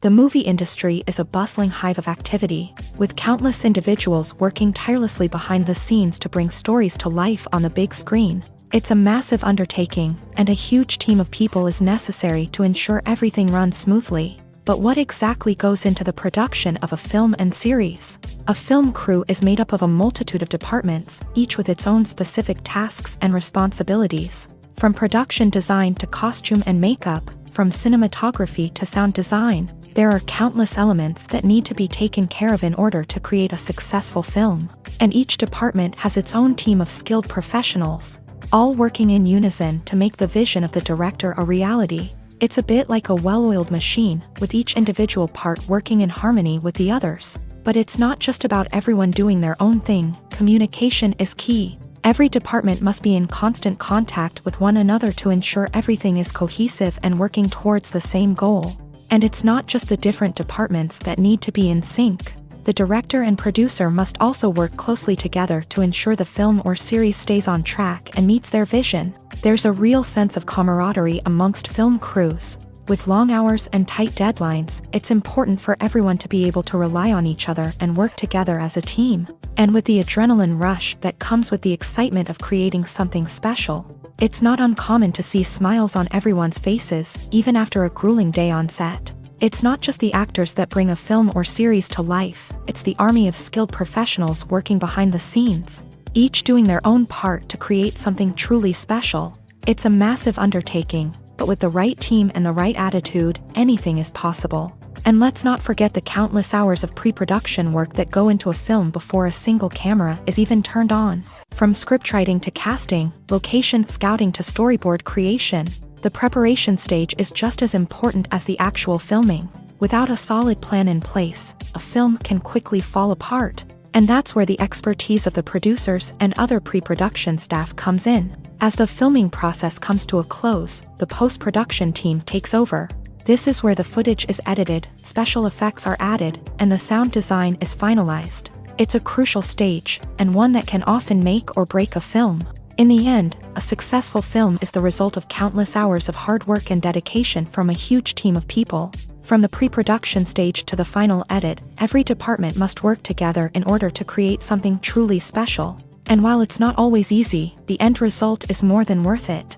The movie industry is a bustling hive of activity, with countless individuals working tirelessly behind the scenes to bring stories to life on the big screen. It's a massive undertaking, and a huge team of people is necessary to ensure everything runs smoothly. But what exactly goes into the production of a film and series? A film crew is made up of a multitude of departments, each with its own specific tasks and responsibilities. From production design to costume and makeup, from cinematography to sound design, there are countless elements that need to be taken care of in order to create a successful film. And each department has its own team of skilled professionals, all working in unison to make the vision of the director a reality. It's a bit like a well-oiled machine, with each individual part working in harmony with the others. But it's not just about everyone doing their own thing. Communication is key. Every department must be in constant contact with one another to ensure everything is cohesive and working towards the same goal. And it's not just the different departments that need to be in sync. The director and producer must also work closely together to ensure the film or series stays on track and meets their vision. There's a real sense of camaraderie amongst film crews. With long hours and tight deadlines, it's important for everyone to be able to rely on each other and work together as a team. And with the adrenaline rush that comes with the excitement of creating something special, it's not uncommon to see smiles on everyone's faces, even after a grueling day on set. It's not just the actors that bring a film or series to life, it's the army of skilled professionals working behind the scenes, each doing their own part to create something truly special. It's a massive undertaking, but with the right team and the right attitude, anything is possible. And let's not forget the countless hours of pre-production work that go into a film before a single camera is even turned on. From scriptwriting to casting, location scouting to storyboard creation, the preparation stage is just as important as the actual filming. Without a solid plan in place, a film can quickly fall apart. And that's where the expertise of the producers and other pre-production staff comes in. As the filming process comes to a close, the post-production team takes over. This is where the footage is edited, special effects are added, and the sound design is finalized. It's a crucial stage, and one that can often make or break a film. In the end, a successful film is the result of countless hours of hard work and dedication from a huge team of people. From the pre-production stage to the final edit, every department must work together in order to create something truly special. And while it's not always easy, the end result is more than worth it.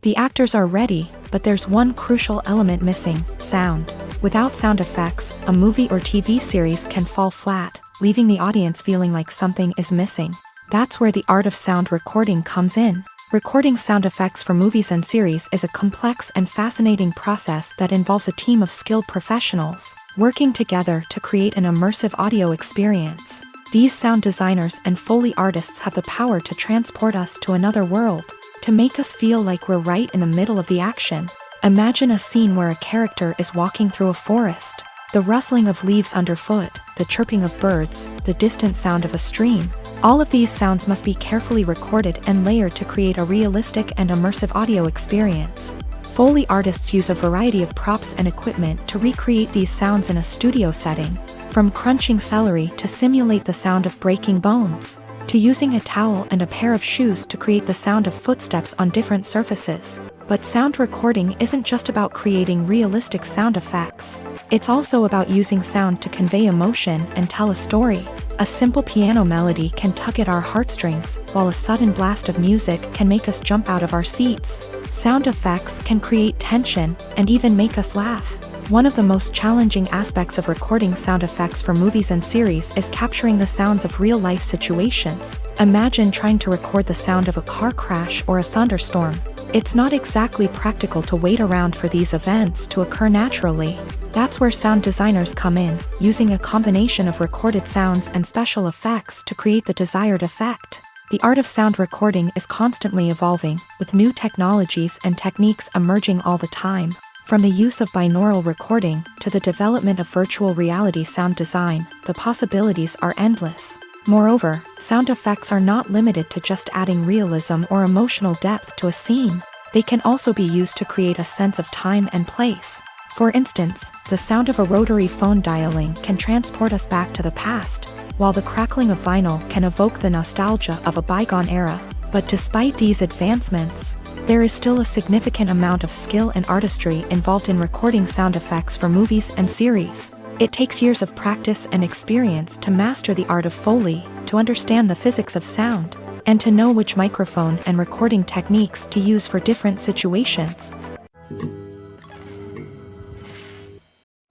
The actors are ready, but there's one crucial element missing: sound. Without sound effects, a movie or TV series can fall flat, leaving the audience feeling like something is missing. That's where the art of sound recording comes in. Recording sound effects for movies and series is a complex and fascinating process that involves a team of skilled professionals working together to create an immersive audio experience. These sound designers and Foley artists have the power to transport us to another world, to make us feel like we're right in the middle of the action. Imagine a scene where a character is walking through a forest. The rustling of leaves underfoot, the chirping of birds, the distant sound of a stream. All of these sounds must be carefully recorded and layered to create a realistic and immersive audio experience. Foley artists use a variety of props and equipment to recreate these sounds in a studio setting, from crunching celery to simulate the sound of breaking bones, to using a towel and a pair of shoes to create the sound of footsteps on different surfaces. But sound recording isn't just about creating realistic sound effects. It's also about using sound to convey emotion and tell a story. A simple piano melody can tug at our heartstrings, while a sudden blast of music can make us jump out of our seats. Sound effects can create tension and even make us laugh. One of the most challenging aspects of recording sound effects for movies and series is capturing the sounds of real-life situations. Imagine trying to record the sound of a car crash or a thunderstorm. It's not exactly practical to wait around for these events to occur naturally. That's where sound designers come in, using a combination of recorded sounds and special effects to create the desired effect. The art of sound recording is constantly evolving, with new technologies and techniques emerging all the time. From the use of binaural recording to the development of virtual reality sound design, the possibilities are endless. Moreover, sound effects are not limited to just adding realism or emotional depth to a scene. They can also be used to create a sense of time and place. For instance, the sound of a rotary phone dialing can transport us back to the past, while the crackling of vinyl can evoke the nostalgia of a bygone era. But despite these advancements, there is still a significant amount of skill and artistry involved in recording sound effects for movies and series. It takes years of practice and experience to master the art of Foley, to understand the physics of sound, and to know which microphone and recording techniques to use for different situations.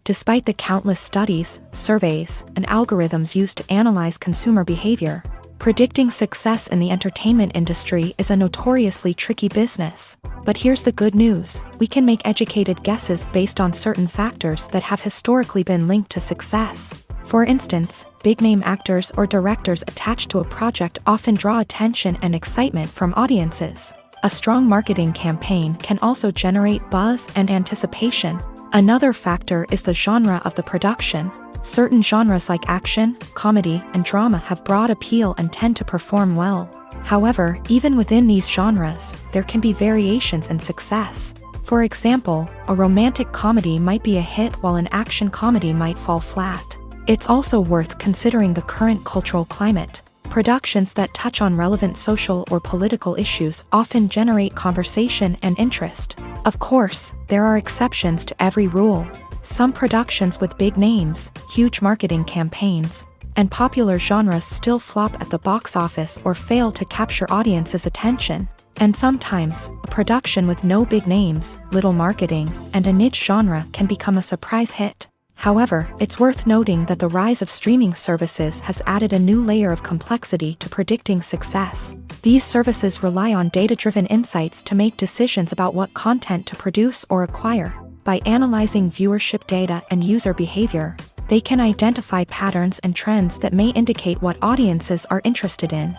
Despite the countless studies, surveys, and algorithms used to analyze consumer behavior, predicting success in the entertainment industry is a notoriously tricky business. But here's the good news: we can make educated guesses based on certain factors that have historically been linked to success. For instance, big-name actors or directors attached to a project often draw attention and excitement from audiences. A strong marketing campaign can also generate buzz and anticipation. Another factor is the genre of the production. Certain genres like action, comedy, and drama have broad appeal and tend to perform well. However, even within these genres, there can be variations in success. For example, a romantic comedy might be a hit while an action comedy might fall flat. It's also worth considering the current cultural climate. Productions that touch on relevant social or political issues often generate conversation and interest. Of course, there are exceptions to every rule. Some productions with big names, huge marketing campaigns, and popular genres still flop at the box office or fail to capture audiences' attention. And sometimes, a production with no big names, little marketing, and a niche genre can become a surprise hit. However, it's worth noting that the rise of streaming services has added a new layer of complexity to predicting success. These services rely on data-driven insights to make decisions about what content to produce or acquire. By analyzing viewership data and user behavior, they can identify patterns and trends that may indicate what audiences are interested in.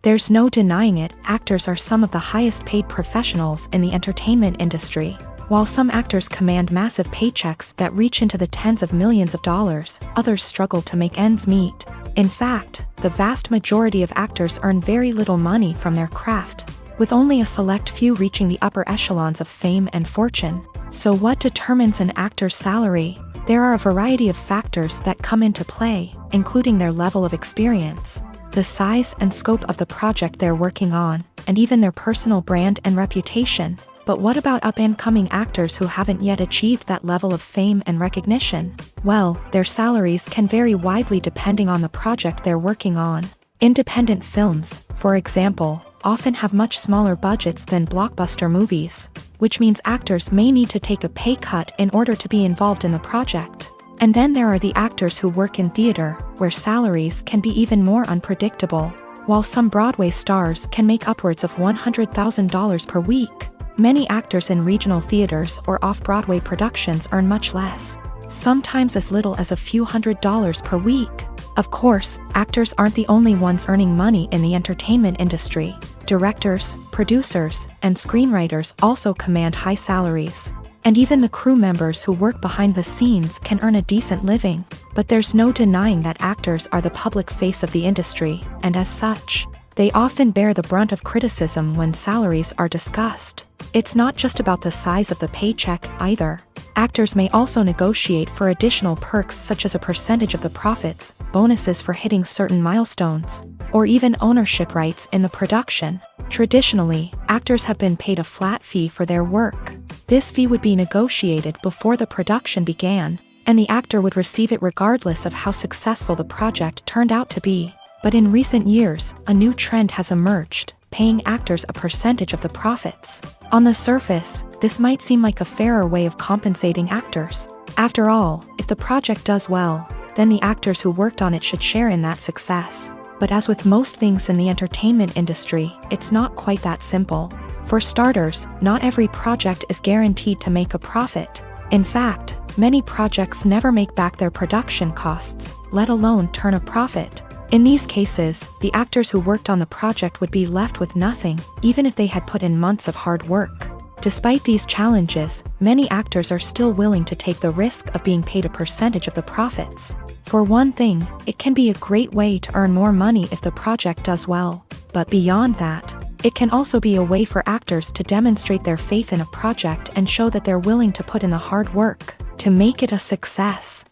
There's no denying it, actors are some of the highest paid professionals in the entertainment industry. While some actors command massive paychecks that reach into the tens of millions of dollars, others struggle to make ends meet. In fact, the vast majority of actors earn very little money from their craft, with only a select few reaching the upper echelons of fame and fortune. So what determines an actor's salary? There are a variety of factors that come into play, including their level of experience, the size and scope of the project they're working on, and even their personal brand and reputation. But what about up-and-coming actors who haven't yet achieved that level of fame and recognition? Well, their salaries can vary widely depending on the project they're working on. Independent films, for example, often have much smaller budgets than blockbuster movies, which means actors may need to take a pay cut in order to be involved in the project. And then there are the actors who work in theater, where salaries can be even more unpredictable. While some Broadway stars can make upwards of $100,000 per week, many actors in regional theaters or off-Broadway productions earn much less, sometimes as little as a few $100s per week. Of course, actors aren't the only ones earning money in the entertainment industry. Directors, producers, and screenwriters also command high salaries. And even the crew members who work behind the scenes can earn a decent living. But there's no denying that actors are the public face of the industry, and as such, they often bear the brunt of criticism when salaries are discussed. It's not just about the size of the paycheck, either. Actors may also negotiate for additional perks such as a percentage of the profits, bonuses for hitting certain milestones, or even ownership rights in the production. Traditionally, actors have been paid a flat fee for their work. This fee would be negotiated before the production began, and the actor would receive it regardless of how successful the project turned out to be. But in recent years, a new trend has emerged, paying actors a percentage of the profits. On the surface, this might seem like a fairer way of compensating actors. After all, if the project does well, then the actors who worked on it should share in that success. But as with most things in the entertainment industry, it's not quite that simple. For starters, not every project is guaranteed to make a profit. In fact, many projects never make back their production costs, let alone turn a profit. In these cases, the actors who worked on the project would be left with nothing, even if they had put in months of hard work. Despite these challenges, many actors are still willing to take the risk of being paid a percentage of the profits. For one thing, it can be a great way to earn more money if the project does well. But beyond that, it can also be a way for actors to demonstrate their faith in a project and show that they're willing to put in the hard work to make it a success.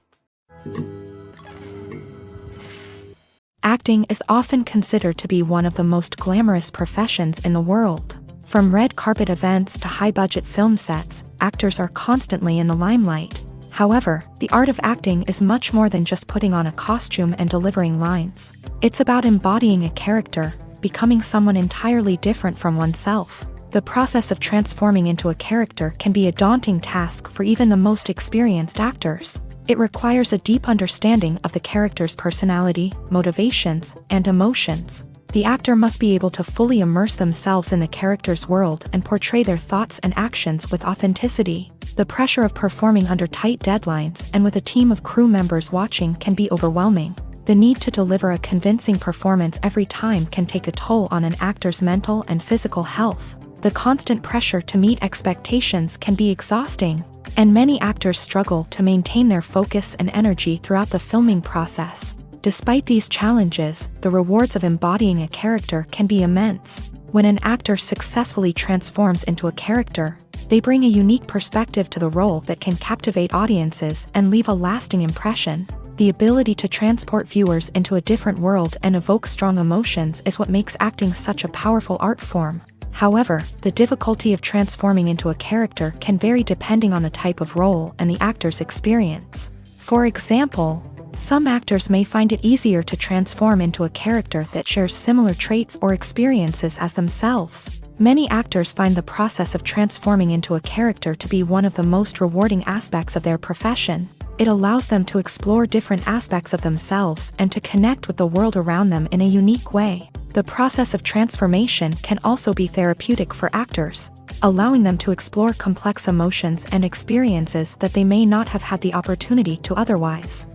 Acting is often considered to be one of the most glamorous professions in the world. From red carpet events to high-budget film sets, actors are constantly in the limelight. However, the art of acting is much more than just putting on a costume and delivering lines. It's about embodying a character, becoming someone entirely different from oneself. The process of transforming into a character can be a daunting task for even the most experienced actors. It requires a deep understanding of the character's personality, motivations, and emotions. The actor must be able to fully immerse themselves in the character's world and portray their thoughts and actions with authenticity. The pressure of performing under tight deadlines and with a team of crew members watching can be overwhelming. The need to deliver a convincing performance every time can take a toll on an actor's mental and physical health. The constant pressure to meet expectations can be exhausting, and many actors struggle to maintain their focus and energy throughout the filming process. Despite these challenges, the rewards of embodying a character can be immense. When an actor successfully transforms into a character, they bring a unique perspective to the role that can captivate audiences and leave a lasting impression. The ability to transport viewers into a different world and evoke strong emotions is what makes acting such a powerful art form. However, the difficulty of transforming into a character can vary depending on the type of role and the actor's experience. For example, some actors may find it easier to transform into a character that shares similar traits or experiences as themselves. Many actors find the process of transforming into a character to be one of the most rewarding aspects of their profession. It allows them to explore different aspects of themselves and to connect with the world around them in a unique way. The process of transformation can also be therapeutic for actors, allowing them to explore complex emotions and experiences that they may not have had the opportunity to otherwise.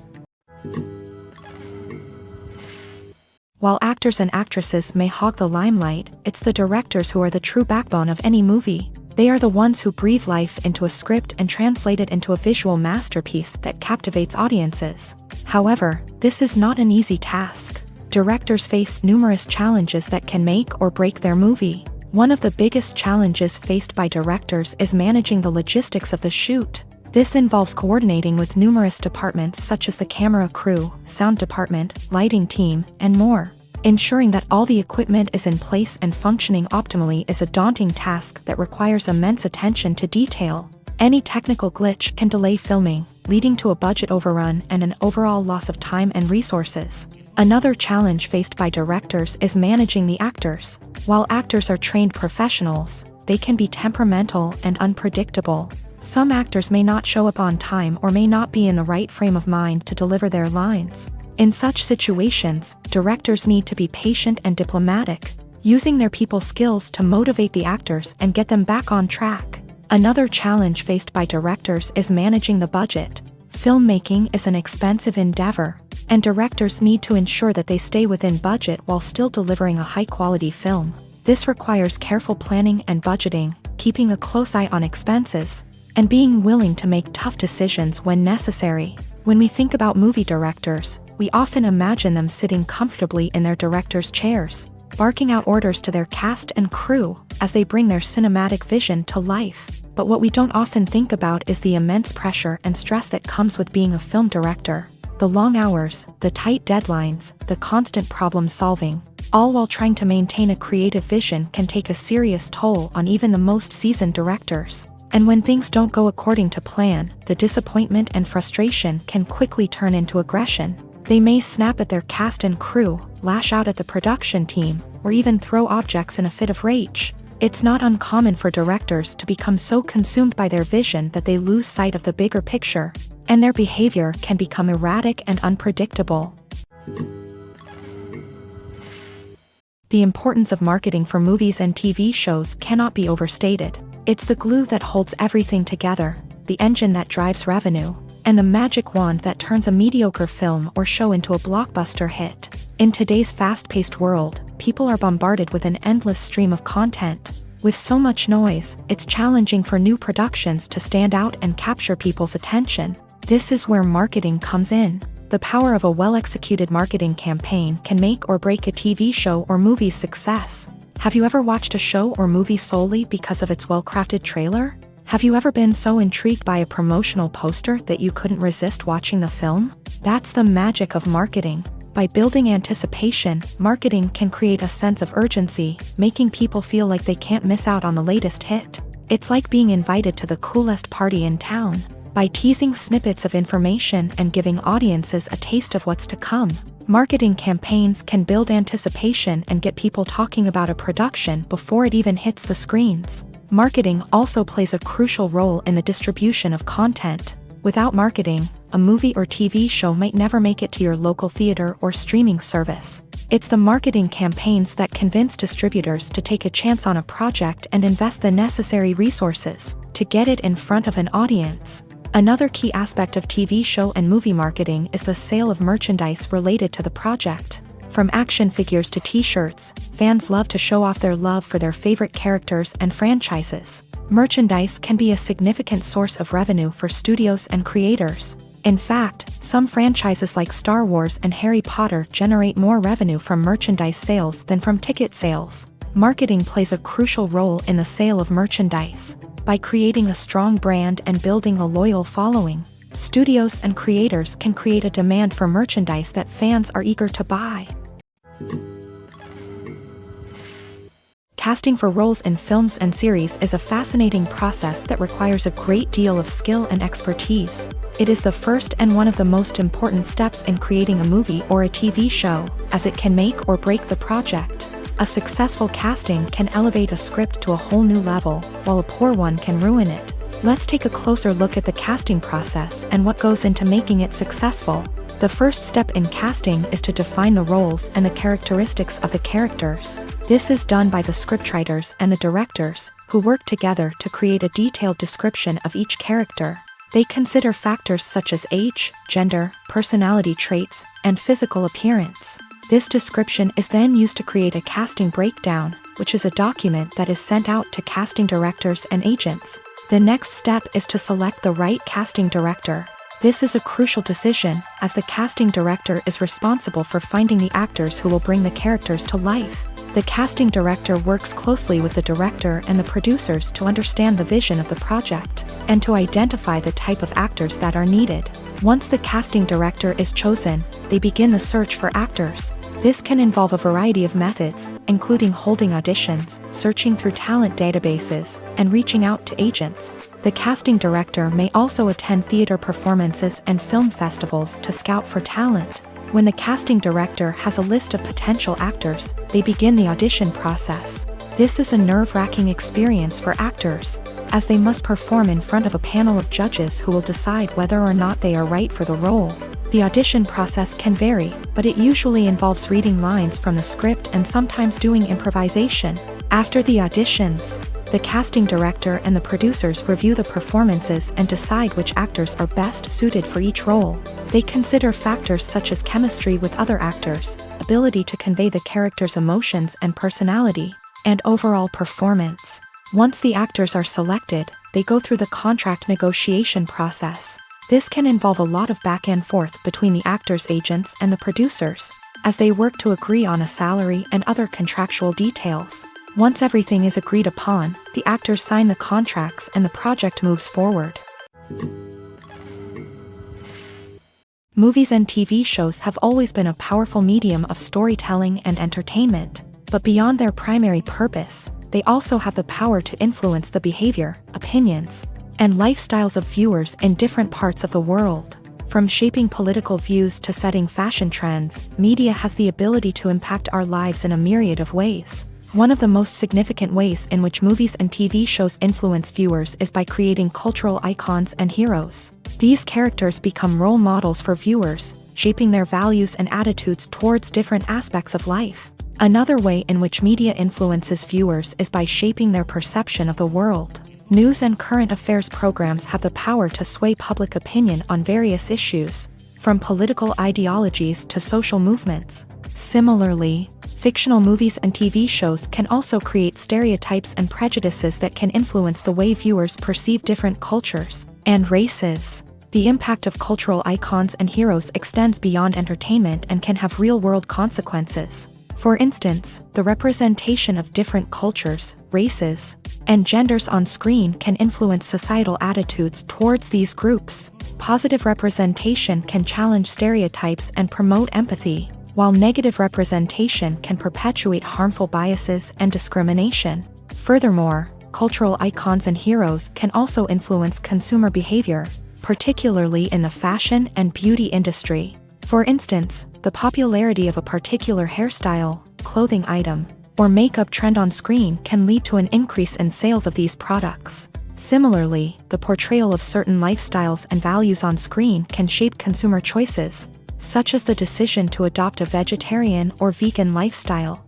While actors and actresses may hog the limelight, it's the directors who are the true backbone of any movie. They are the ones who breathe life into a script and translate it into a visual masterpiece that captivates audiences. However, this is not an easy task. Directors face numerous challenges that can make or break their movie. One of the biggest challenges faced by directors is managing the logistics of the shoot. This involves coordinating with numerous departments such as the camera crew, sound department, lighting team, and more. Ensuring that all the equipment is in place and functioning optimally is a daunting task that requires immense attention to detail. Any technical glitch can delay filming, leading to a budget overrun and an overall loss of time and resources. Another challenge faced by directors is managing the actors. While actors are trained professionals, they can be temperamental and unpredictable. Some actors may not show up on time or may not be in the right frame of mind to deliver their lines. In such situations, directors need to be patient and diplomatic, using their people skills to motivate the actors and get them back on track. Another challenge faced by directors is managing the budget. Filmmaking is an expensive endeavor, and directors need to ensure that they stay within budget while still delivering a high-quality film. This requires careful planning and budgeting, keeping a close eye on expenses, and being willing to make tough decisions when necessary. When we think about movie directors, we often imagine them sitting comfortably in their director's chairs, barking out orders to their cast and crew as they bring their cinematic vision to life. But what we don't often think about is the immense pressure and stress that comes with being a film director. The long hours, the tight deadlines, the constant problem solving, all while trying to maintain a creative vision can take a serious toll on even the most seasoned directors. And when things don't go according to plan, the disappointment and frustration can quickly turn into aggression. They may snap at their cast and crew, lash out at the production team, or even throw objects in a fit of rage. It's not uncommon for directors to become so consumed by their vision that they lose sight of the bigger picture, and their behavior can become erratic and unpredictable. The importance of marketing for movies and TV shows cannot be overstated. It's the glue that holds everything together, the engine that drives revenue, and the magic wand that turns a mediocre film or show into a blockbuster hit. In today's fast-paced world, people are bombarded with an endless stream of content. With so much noise, it's challenging for new productions to stand out and capture people's attention. This is where marketing comes in. The power of a well-executed marketing campaign can make or break a TV show or movie's success. Have you ever watched a show or movie solely because of its well-crafted trailer? Have you ever been so intrigued by a promotional poster that you couldn't resist watching the film? That's the magic of marketing. By building anticipation, marketing can create a sense of urgency, making people feel like they can't miss out on the latest hit. It's like being invited to the coolest party in town. By teasing snippets of information and giving audiences a taste of what's to come, marketing campaigns can build anticipation and get people talking about a production before it even hits the screens. Marketing also plays a crucial role in the distribution of content. Without marketing, a movie or TV show might never make it to your local theater or streaming service. It's the marketing campaigns that convince distributors to take a chance on a project and invest the necessary resources to get it in front of an audience. Another key aspect of TV show and movie marketing is the sale of merchandise related to the project. From action figures to t-shirts, fans love to show off their love for their favorite characters and franchises. Merchandise can be a significant source of revenue for studios and creators. In fact, some franchises like Star Wars and Harry Potter generate more revenue from merchandise sales than from ticket sales. Marketing plays a crucial role in the sale of merchandise. By creating a strong brand and building a loyal following, studios and creators can create a demand for merchandise that fans are eager to buy. Casting for roles in films and series is a fascinating process that requires a great deal of skill and expertise. It is the first and one of the most important steps in creating a movie or a TV show, as it can make or break the project. A successful casting can elevate a script to a whole new level, while a poor one can ruin it. Let's take a closer look at the casting process and what goes into making it successful. The first step in casting is to define the roles and the characteristics of the characters. This is done by the scriptwriters and the directors, who work together to create a detailed description of each character. They consider factors such as age, gender, personality traits, and physical appearance. This description is then used to create a casting breakdown, which is a document that is sent out to casting directors and agents. The next step is to select the right casting director. This is a crucial decision, as the casting director is responsible for finding the actors who will bring the characters to life. The casting director works closely with the director and the producers to understand the vision of the project, and to identify the type of actors that are needed. Once the casting director is chosen, they begin the search for actors. This can involve a variety of methods, including holding auditions, searching through talent databases, and reaching out to agents. The casting director may also attend theater performances and film festivals to scout for talent. When the casting director has a list of potential actors, they begin the audition process. This is a nerve-wracking experience for actors, as they must perform in front of a panel of judges who will decide whether or not they are right for the role. The audition process can vary, but it usually involves reading lines from the script and sometimes doing improvisation. After the auditions, the casting director and the producers review the performances and decide which actors are best suited for each role. They consider factors such as chemistry with other actors, ability to convey the character's emotions and personality, and overall performance. Once the actors are selected, they go through the contract negotiation process. This can involve a lot of back and forth between the actors' agents and the producers, as they work to agree on a salary and other contractual details. Once everything is agreed upon, the actors sign the contracts and the project moves forward. Movies and TV shows have always been a powerful medium of storytelling and entertainment, but beyond their primary purpose, they also have the power to influence the behavior, opinions, and lifestyles of viewers in different parts of the world. From shaping political views to setting fashion trends, media has the ability to impact our lives in a myriad of ways. One of the most significant ways in which movies and TV shows influence viewers is by creating cultural icons and heroes. These characters become role models for viewers, shaping their values and attitudes towards different aspects of life. Another way in which media influences viewers is by shaping their perception of the world. News and current affairs programs have the power to sway public opinion on various issues, from political ideologies to social movements. Similarly, fictional movies and TV shows can also create stereotypes and prejudices that can influence the way viewers perceive different cultures and races. The impact of cultural icons and heroes extends beyond entertainment and can have real-world consequences. For instance, the representation of different cultures, races, and genders on screen can influence societal attitudes towards these groups. Positive representation can challenge stereotypes and promote empathy, while negative representation can perpetuate harmful biases and discrimination. Furthermore, cultural icons and heroes can also influence consumer behavior, particularly in the fashion and beauty industry. For instance, the popularity of a particular hairstyle, clothing item, or makeup trend on screen can lead to an increase in sales of these products. Similarly, the portrayal of certain lifestyles and values on screen can shape consumer choices, such as the decision to adopt a vegetarian or vegan lifestyle.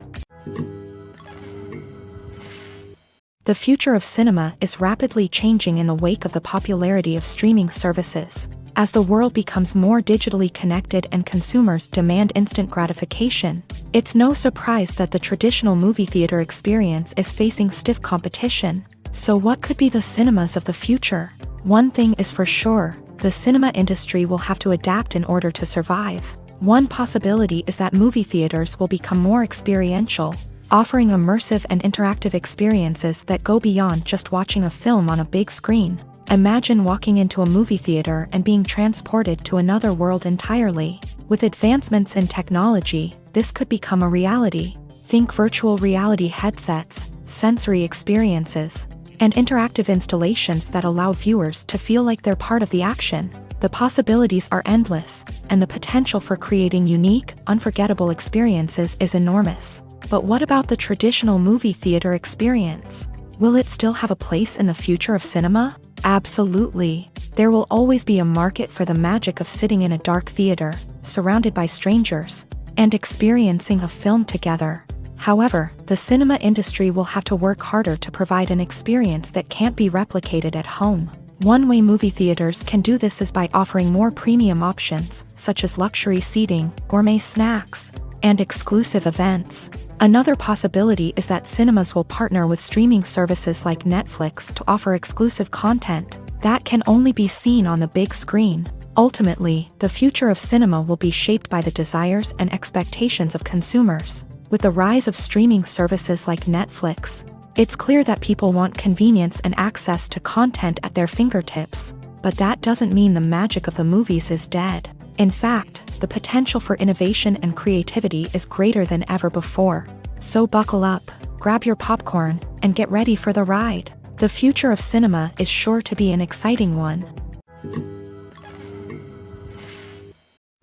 The future of cinema is rapidly changing in the wake of the popularity of streaming services. As the world becomes more digitally connected and consumers demand instant gratification, it's no surprise that the traditional movie theater experience is facing stiff competition. So what could be the cinemas of the future? One thing is for sure, the cinema industry will have to adapt in order to survive. One possibility is that movie theaters will become more experiential, offering immersive and interactive experiences that go beyond just watching a film on a big screen. Imagine walking into a movie theater and being transported to another world entirely. With advancements in technology, this could become a reality. Think virtual reality headsets, sensory experiences, and interactive installations that allow viewers to feel like they're part of the action. The possibilities are endless, and the potential for creating unique, unforgettable experiences is enormous. But what about the traditional movie theater experience? Will it still have a place in the future of cinema? Absolutely. There will always be a market for the magic of sitting in a dark theater, surrounded by strangers, and experiencing a film together. However, the cinema industry will have to work harder to provide an experience that can't be replicated at home. One way movie theaters can do this is by offering more premium options, such as luxury seating, gourmet snacks, and exclusive events. Another possibility is that cinemas will partner with streaming services like Netflix to offer exclusive content that can only be seen on the big screen. Ultimately, the future of cinema will be shaped by the desires and expectations of consumers. With the rise of streaming services like Netflix, it's clear that people want convenience and access to content at their fingertips. But that doesn't mean the magic of the movies is dead. In fact, the potential for innovation and creativity is greater than ever before. So buckle up, grab your popcorn, and get ready for the ride. The future of cinema is sure to be an exciting one.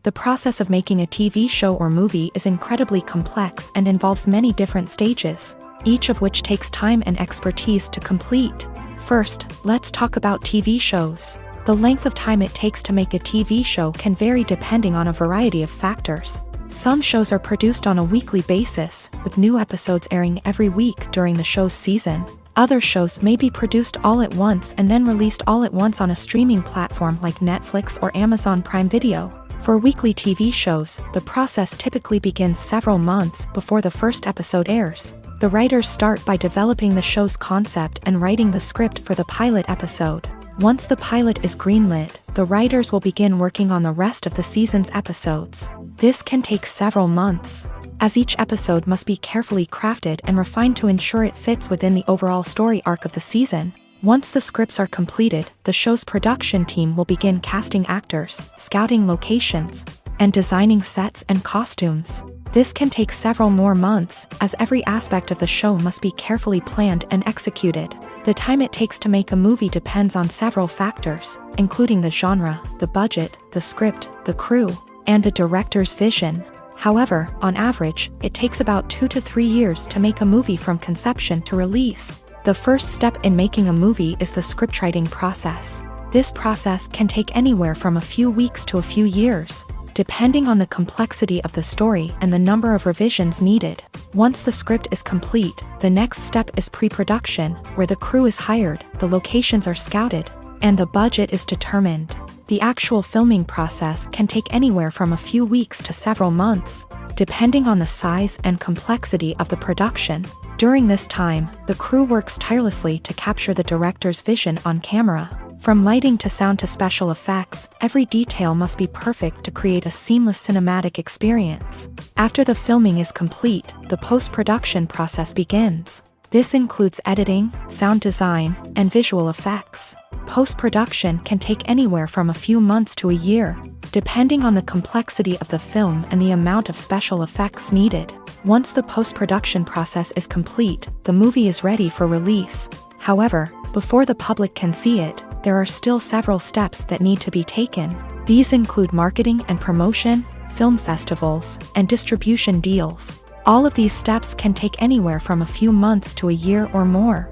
The process of making a TV show or movie is incredibly complex and involves many different stages, each of which takes time and expertise to complete. First, let's talk about TV shows. The length of time it takes to make a TV show can vary depending on a variety of factors. Some shows are produced on a weekly basis, with new episodes airing every week during the show's season. Other shows may be produced all at once and then released all at once on a streaming platform like Netflix or Amazon Prime Video. For weekly TV shows, the process typically begins several months before the first episode airs. The writers start by developing the show's concept and writing the script for the pilot episode. Once the pilot is greenlit, the writers will begin working on the rest of the season's episodes. This can take several months, as each episode must be carefully crafted and refined to ensure it fits within the overall story arc of the season. Once the scripts are completed, the show's production team will begin casting actors, scouting locations, and designing sets and costumes. This can take several more months, as every aspect of the show must be carefully planned and executed. The time it takes to make a movie depends on several factors, including the genre, the budget, the script, the crew, and the director's vision. However, on average, it takes about 2 to 3 years to make a movie from conception to release. The first step in making a movie is the scriptwriting process. This process can take anywhere from a few weeks to a few years, depending on the complexity of the story and the number of revisions needed. Once the script is complete, the next step is pre-production, where the crew is hired, the locations are scouted, and the budget is determined. The actual filming process can take anywhere from a few weeks to several months, depending on the size and complexity of the production. During this time, the crew works tirelessly to capture the director's vision on camera. From lighting to sound to special effects, every detail must be perfect to create a seamless cinematic experience. After the filming is complete, the post-production process begins. This includes editing, sound design, and visual effects. Post-production can take anywhere from a few months to a year, depending on the complexity of the film and the amount of special effects needed. Once the post-production process is complete, the movie is ready for release. However, before the public can see it, there are still several steps that need to be taken. These include marketing and promotion, film festivals, and distribution deals. All of these steps can take anywhere from a few months to a year or more.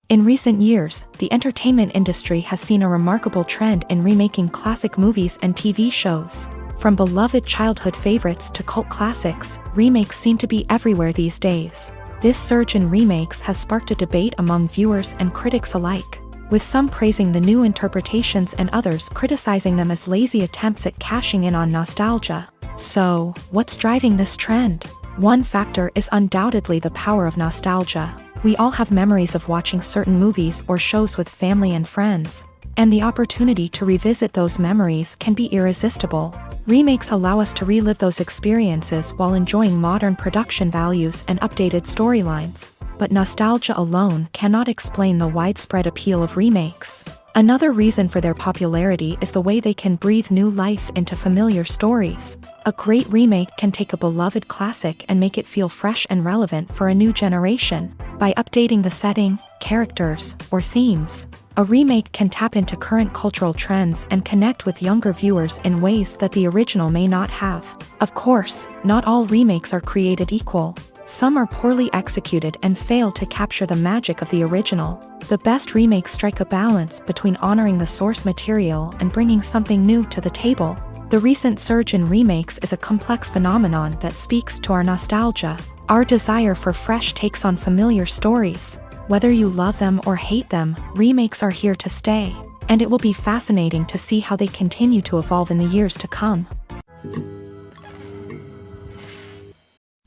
In recent years, the entertainment industry has seen a remarkable trend in remaking classic movies and TV shows. From beloved childhood favorites to cult classics, remakes seem to be everywhere these days. This surge in remakes has sparked a debate among viewers and critics alike, with some praising the new interpretations and others criticizing them as lazy attempts at cashing in on nostalgia. So, what's driving this trend? One factor is undoubtedly the power of nostalgia. We all have memories of watching certain movies or shows with family and friends, and the opportunity to revisit those memories can be irresistible. Remakes allow us to relive those experiences while enjoying modern production values and updated storylines. But nostalgia alone cannot explain the widespread appeal of remakes. Another reason for their popularity is the way they can breathe new life into familiar stories. A great remake can take a beloved classic and make it feel fresh and relevant for a new generation. By updating the setting, characters, or themes, a remake can tap into current cultural trends and connect with younger viewers in ways that the original may not have. Of course, not all remakes are created equal. Some are poorly executed and fail to capture the magic of the original. The best remakes strike a balance between honoring the source material and bringing something new to the table. The recent surge in remakes is a complex phenomenon that speaks to our nostalgia, our desire for fresh takes on familiar stories. Whether you love them or hate them, remakes are here to stay, and it will be fascinating to see how they continue to evolve in the years to come.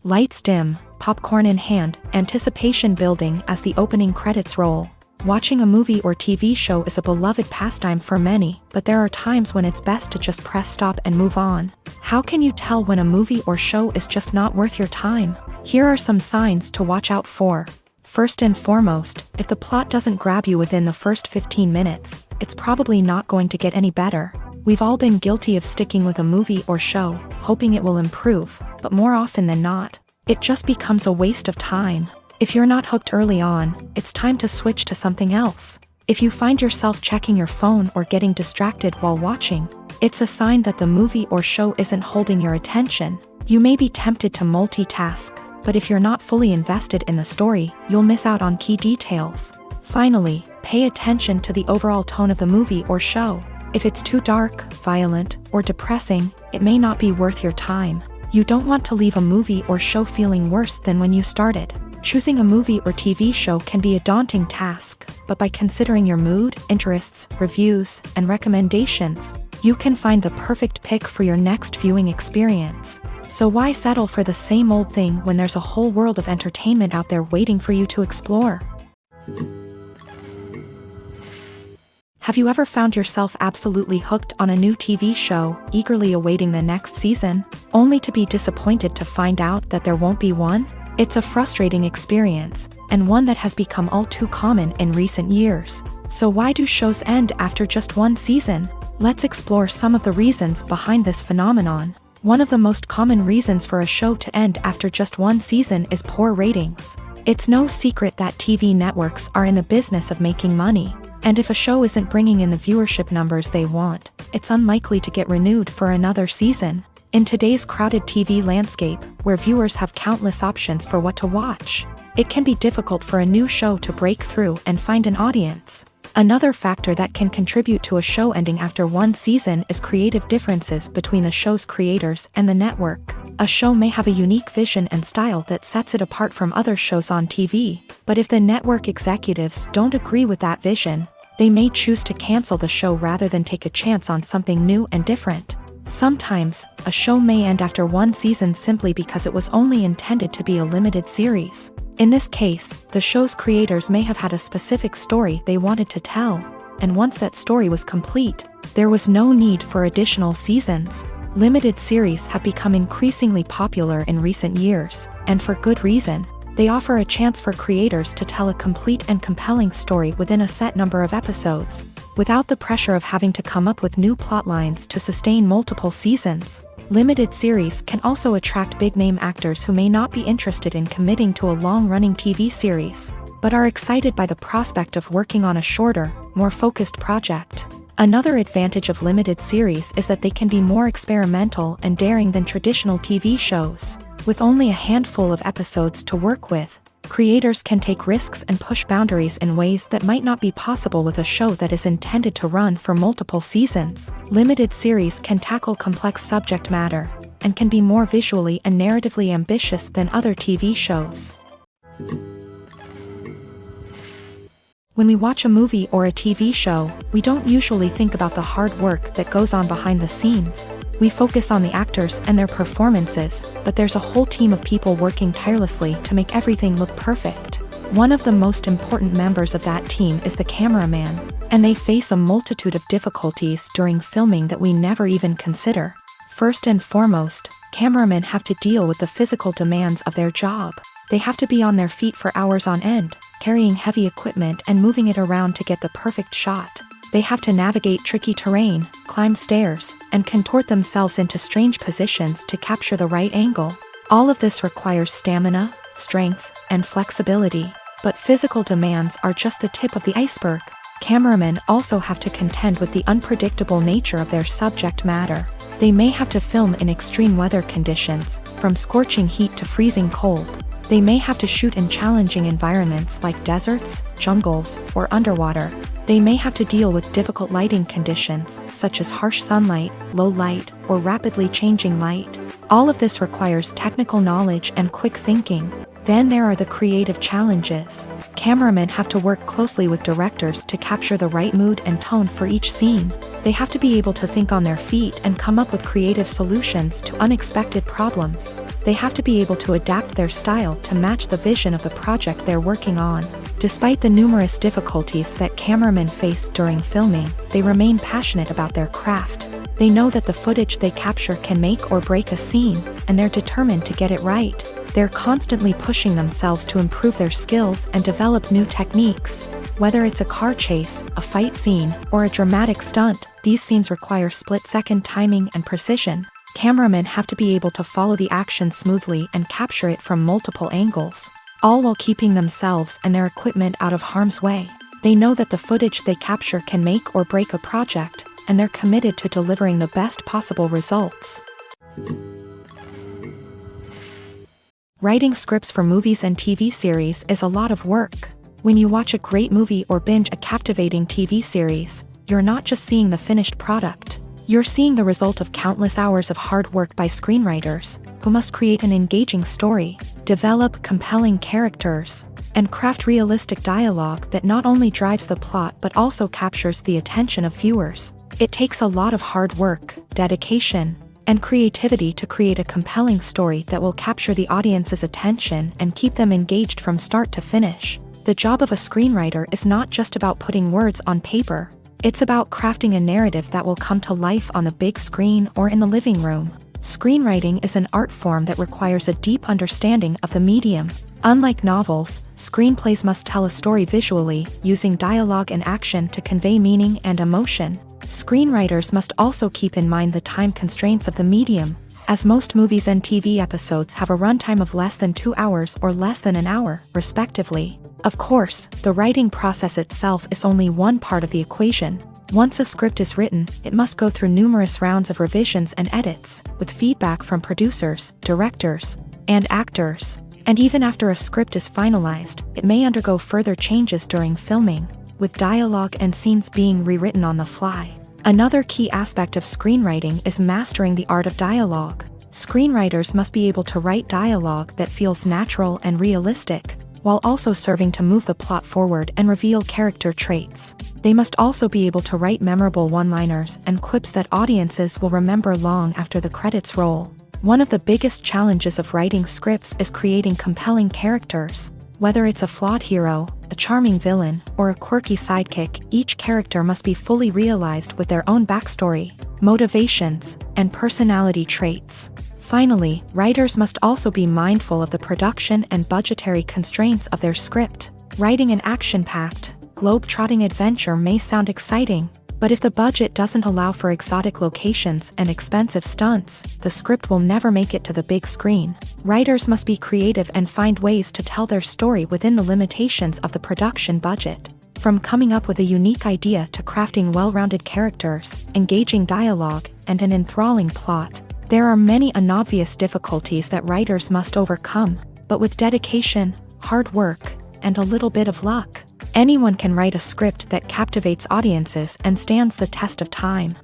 Lights dim, popcorn in hand, anticipation building as the opening credits roll. Watching a movie or TV show is a beloved pastime for many, but there are times when it's best to just press stop and move on. How can you tell when a movie or show is just not worth your time? Here are some signs to watch out for. First and foremost, if the plot doesn't grab you within the first 15 minutes, it's probably not going to get any better. We've all been guilty of sticking with a movie or show, hoping it will improve, but more often than not, it just becomes a waste of time. If you're not hooked early on, it's time to switch to something else. If you find yourself checking your phone or getting distracted while watching, it's a sign that the movie or show isn't holding your attention. You may be tempted to multitask, but if you're not fully invested in the story, you'll miss out on key details. Finally, pay attention to the overall tone of the movie or show. If it's too dark, violent, or depressing, it may not be worth your time. You don't want to leave a movie or show feeling worse than when you started. Choosing a movie or TV show can be a daunting task, but by considering your mood, interests, reviews, and recommendations, you can find the perfect pick for your next viewing experience. So why settle for the same old thing when there's a whole world of entertainment out there waiting for you to explore? Have you ever found yourself absolutely hooked on a new TV show, eagerly awaiting the next season, only to be disappointed to find out that there won't be one? It's a frustrating experience, and one that has become all too common in recent years. So why do shows end after just one season? Let's explore some of the reasons behind this phenomenon. One of the most common reasons for a show to end after just one season is poor ratings. It's no secret that TV networks are in the business of making money, and if a show isn't bringing in the viewership numbers they want, it's unlikely to get renewed for another season. In today's crowded TV landscape, where viewers have countless options for what to watch, it can be difficult for a new show to break through and find an audience. Another factor that can contribute to a show ending after one season is creative differences between the show's creators and the network. A show may have a unique vision and style that sets it apart from other shows on TV, but if the network executives don't agree with that vision, they may choose to cancel the show rather than take a chance on something new and different. Sometimes, a show may end after one season simply because it was only intended to be a limited series. In this case, the show's creators may have had a specific story they wanted to tell, and once that story was complete, there was no need for additional seasons. Limited series have become increasingly popular in recent years, and for good reason. They offer a chance for creators to tell a complete and compelling story within a set number of episodes, without the pressure of having to come up with new plotlines to sustain multiple seasons. Limited series can also attract big-name actors who may not be interested in committing to a long-running TV series, but are excited by the prospect of working on a shorter, more focused project. Another advantage of limited series is that they can be more experimental and daring than traditional TV shows. With only a handful of episodes to work with, creators can take risks and push boundaries in ways that might not be possible with a show that is intended to run for multiple seasons. Limited series can tackle complex subject matter, and can be more visually and narratively ambitious than other TV shows. When we watch a movie or a TV show, we don't usually think about the hard work that goes on behind the scenes. We focus on the actors and their performances, but there's a whole team of people working tirelessly to make everything look perfect. One of the most important members of that team is the cameraman, and they face a multitude of difficulties during filming that we never even consider. First and foremost, cameramen have to deal with the physical demands of their job. They have to be on their feet for hours on end, carrying heavy equipment and moving it around to get the perfect shot. They have to navigate tricky terrain, climb stairs, and contort themselves into strange positions to capture the right angle. All of this requires stamina, strength, and flexibility. But physical demands are just the tip of the iceberg. Cameramen also have to contend with the unpredictable nature of their subject matter. They may have to film in extreme weather conditions, from scorching heat to freezing cold. They may have to shoot in challenging environments like deserts, jungles, or underwater. They may have to deal with difficult lighting conditions, such as harsh sunlight, low light, or rapidly changing light. All of this requires technical knowledge and quick thinking. Then there are the creative challenges. Cameramen have to work closely with directors to capture the right mood and tone for each scene. They have to be able to think on their feet and come up with creative solutions to unexpected problems. They have to be able to adapt their style to match the vision of the project they're working on. Despite the numerous difficulties that cameramen face during filming, they remain passionate about their craft. They know that the footage they capture can make or break a scene, and they're determined to get it right. They're constantly pushing themselves to improve their skills and develop new techniques. Whether it's a car chase, a fight scene, or a dramatic stunt, these scenes require split-second timing and precision. Cameramen have to be able to follow the action smoothly and capture it from multiple angles, all while keeping themselves and their equipment out of harm's way. They know that the footage they capture can make or break a project, and they're committed to delivering the best possible results. Writing scripts for movies and TV series is a lot of work. When you watch a great movie or binge a captivating TV series, you're not just seeing the finished product. You're seeing the result of countless hours of hard work by screenwriters, who must create an engaging story, develop compelling characters, and craft realistic dialogue that not only drives the plot but also captures the attention of viewers. It takes a lot of hard work, dedication, and creativity to create a compelling story that will capture the audience's attention and keep them engaged from start to finish. The job of a screenwriter is not just about putting words on paper. It's about crafting a narrative that will come to life on the big screen or in the living room. Screenwriting is an art form that requires a deep understanding of the medium. Unlike novels, screenplays must tell a story visually, using dialogue and action to convey meaning and emotion. Screenwriters must also keep in mind the time constraints of the medium, as most movies and TV episodes have a runtime of less than 2 hours or less than an hour, respectively. Of course, the writing process itself is only one part of the equation. Once a script is written, it must go through numerous rounds of revisions and edits, with feedback from producers, directors, and actors. And even after a script is finalized, it may undergo further changes during filming, with dialogue and scenes being rewritten on the fly. Another key aspect of screenwriting is mastering the art of dialogue. Screenwriters must be able to write dialogue that feels natural and realistic, while also serving to move the plot forward and reveal character traits. They must also be able to write memorable one-liners and quips that audiences will remember long after the credits roll. One of the biggest challenges of writing scripts is creating compelling characters. Whether it's a flawed hero, a charming villain, or a quirky sidekick, each character must be fully realized with their own backstory, motivations, and personality traits. Finally, writers must also be mindful of the production and budgetary constraints of their script. Writing an action-packed, globe-trotting adventure may sound exciting, but if the budget doesn't allow for exotic locations and expensive stunts, the script will never make it to the big screen. Writers must be creative and find ways to tell their story within the limitations of the production budget. From coming up with a unique idea to crafting well-rounded characters, engaging dialogue, and an enthralling plot, there are many unobvious difficulties that writers must overcome, but with dedication, hard work, and a little bit of luck, anyone can write a script that captivates audiences and stands the test of time.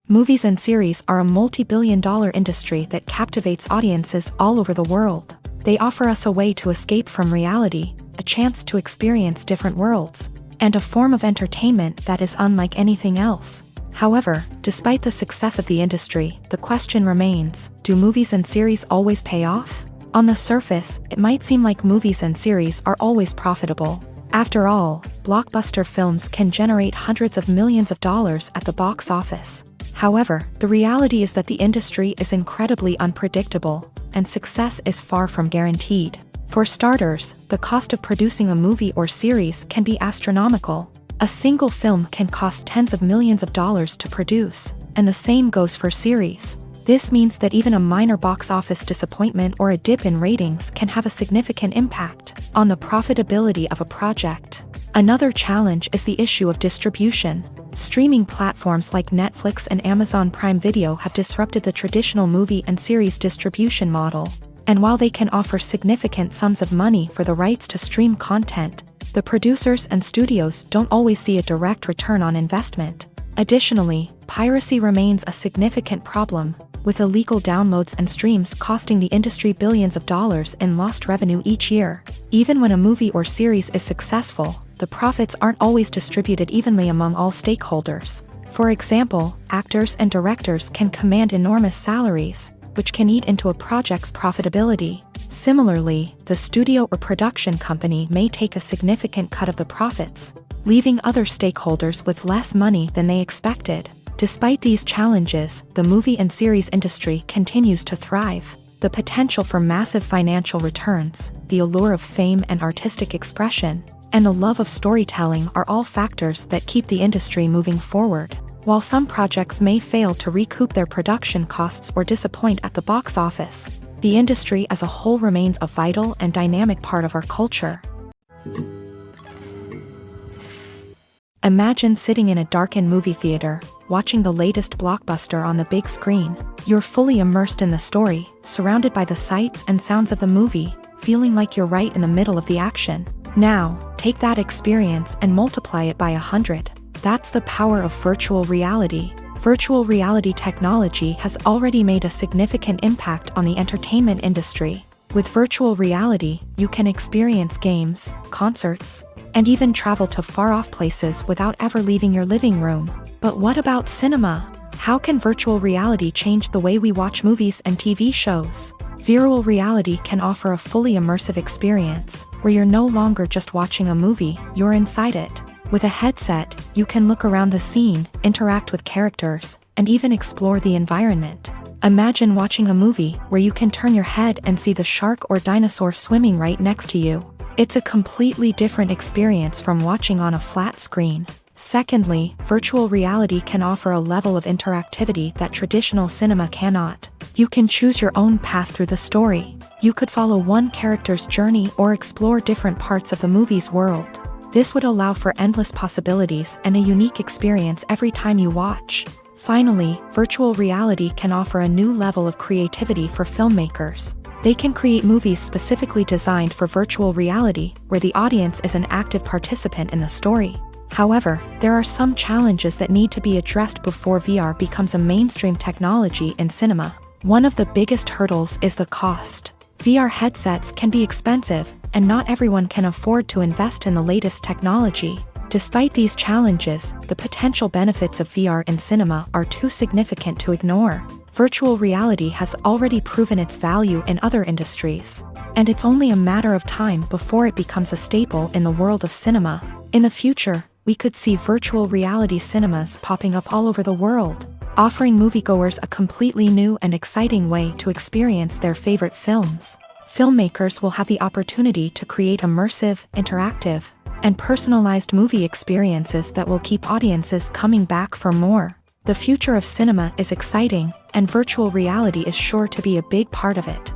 Movies and series are a multi-billion-dollar industry that captivates audiences all over the world. They offer us a way to escape from reality, a chance to experience different worlds, and a form of entertainment that is unlike anything else. However, despite the success of the industry, the question remains, do movies and series always pay off? On the surface, it might seem like movies and series are always profitable. After all, blockbuster films can generate hundreds of millions of dollars at the box office. However, the reality is that the industry is incredibly unpredictable, and success is far from guaranteed. For starters, the cost of producing a movie or series can be astronomical. A single film can cost tens of millions of dollars to produce, and the same goes for series. This means that even a minor box office disappointment or a dip in ratings can have a significant impact on the profitability of a project. Another challenge is the issue of distribution. Streaming platforms like Netflix and Amazon Prime Video have disrupted the traditional movie and series distribution model. And while they can offer significant sums of money for the rights to stream content, the producers and studios don't always see a direct return on investment. Additionally, piracy remains a significant problem, with illegal downloads and streams costing the industry billions of dollars in lost revenue each year. Even when a movie or series is successful, the profits aren't always distributed evenly among all stakeholders. For example, actors and directors can command enormous salaries, which can eat into a project's profitability. Similarly, the studio or production company may take a significant cut of the profits, leaving other stakeholders with less money than they expected. Despite these challenges, the movie and series industry continues to thrive. The potential for massive financial returns, the allure of fame and artistic expression, and the love of storytelling are all factors that keep the industry moving forward. While some projects may fail to recoup their production costs or disappoint at the box office, the industry as a whole remains a vital and dynamic part of our culture. Imagine sitting in a darkened movie theater, watching the latest blockbuster on the big screen. You're fully immersed in the story, surrounded by the sights and sounds of the movie, feeling like you're right in the middle of the action. Now, take that experience and multiply it by 100. That's the power of virtual reality. Virtual reality technology has already made a significant impact on the entertainment industry. With virtual reality, you can experience games, concerts, and even travel to far-off places without ever leaving your living room. But what about cinema? How can virtual reality change the way we watch movies and TV shows? Virtual reality can offer a fully immersive experience, where you're no longer just watching a movie, you're inside it. With a headset, you can look around the scene, interact with characters, and even explore the environment. Imagine watching a movie where you can turn your head and see the shark or dinosaur swimming right next to you. It's a completely different experience from watching on a flat screen. Secondly, virtual reality can offer a level of interactivity that traditional cinema cannot. You can choose your own path through the story. You could follow one character's journey or explore different parts of the movie's world. This would allow for endless possibilities and a unique experience every time you watch. Finally, virtual reality can offer a new level of creativity for filmmakers. They can create movies specifically designed for virtual reality, where the audience is an active participant in the story. However, there are some challenges that need to be addressed before VR becomes a mainstream technology in cinema. One of the biggest hurdles is the cost. VR headsets can be expensive, and not everyone can afford to invest in the latest technology. Despite these challenges, the potential benefits of VR in cinema are too significant to ignore. Virtual reality has already proven its value in other industries, and it's only a matter of time before it becomes a staple in the world of cinema. In the future, we could see virtual reality cinemas popping up all over the world, offering moviegoers a completely new and exciting way to experience their favorite films. Filmmakers will have the opportunity to create immersive, interactive, and personalized movie experiences that will keep audiences coming back for more. The future of cinema is exciting, and virtual reality is sure to be a big part of it.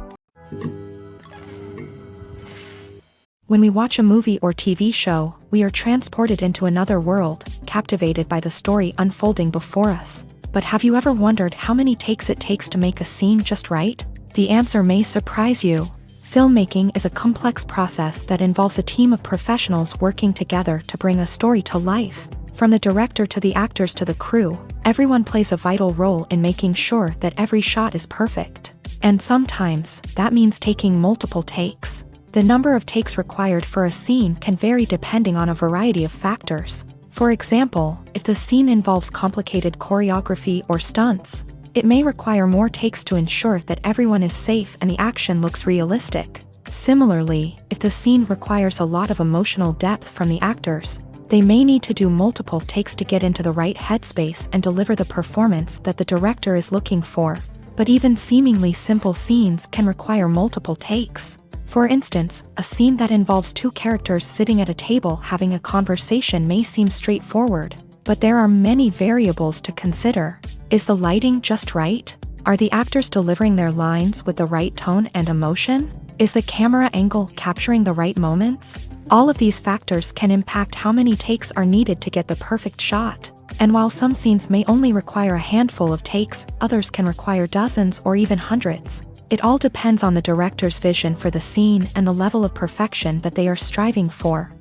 When we watch a movie or TV show, we are transported into another world, captivated by the story unfolding before us. But have you ever wondered how many takes it takes to make a scene just right? The answer may surprise you. Filmmaking is a complex process that involves a team of professionals working together to bring a story to life. From the director to the actors to the crew, everyone plays a vital role in making sure that every shot is perfect. And sometimes, that means taking multiple takes. The number of takes required for a scene can vary depending on a variety of factors. For example, if the scene involves complicated choreography or stunts, it may require more takes to ensure that everyone is safe and the action looks realistic. Similarly, if the scene requires a lot of emotional depth from the actors, they may need to do multiple takes to get into the right headspace and deliver the performance that the director is looking for. But even seemingly simple scenes can require multiple takes. For instance, a scene that involves two characters sitting at a table having a conversation may seem straightforward, but there are many variables to consider. Is the lighting just right? Are the actors delivering their lines with the right tone and emotion? Is the camera angle capturing the right moments? All of these factors can impact how many takes are needed to get the perfect shot. And while some scenes may only require a handful of takes, others can require dozens or even hundreds. It all depends on the director's vision for the scene and the level of perfection that they are striving for.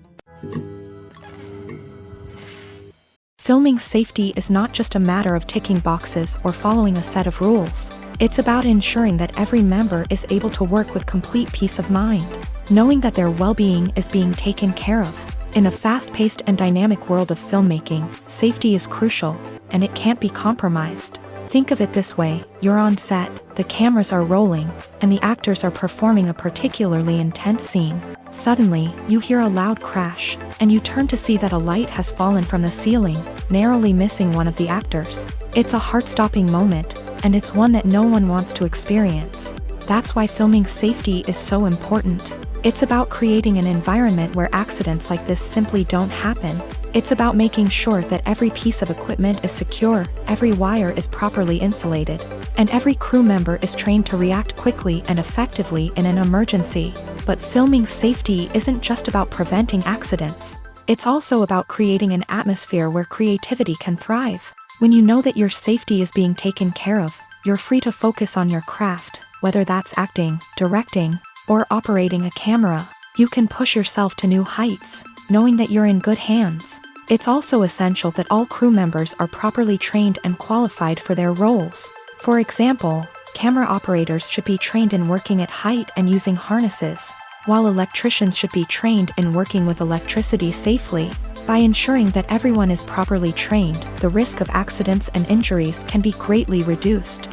Filming safety is not just a matter of ticking boxes or following a set of rules. It's about ensuring that every member is able to work with complete peace of mind, knowing that their well-being is being taken care of. In a fast-paced and dynamic world of filmmaking, safety is crucial, and it can't be compromised. Think of it this way, you're on set, the cameras are rolling, and the actors are performing a particularly intense scene. Suddenly, you hear a loud crash, and you turn to see that a light has fallen from the ceiling, narrowly missing one of the actors. It's a heart-stopping moment, and it's one that no one wants to experience. That's why filming safety is so important. It's about creating an environment where accidents like this simply don't happen. It's about making sure that every piece of equipment is secure, every wire is properly insulated, and every crew member is trained to react quickly and effectively in an emergency. But filming safety isn't just about preventing accidents. It's also about creating an atmosphere where creativity can thrive. When you know that your safety is being taken care of, you're free to focus on your craft, whether that's acting, directing, or operating a camera. You can push yourself to new heights, knowing that you're in good hands. It's also essential that all crew members are properly trained and qualified for their roles. For example, camera operators should be trained in working at height and using harnesses, while electricians should be trained in working with electricity safely. By ensuring that everyone is properly trained, the risk of accidents and injuries can be greatly reduced.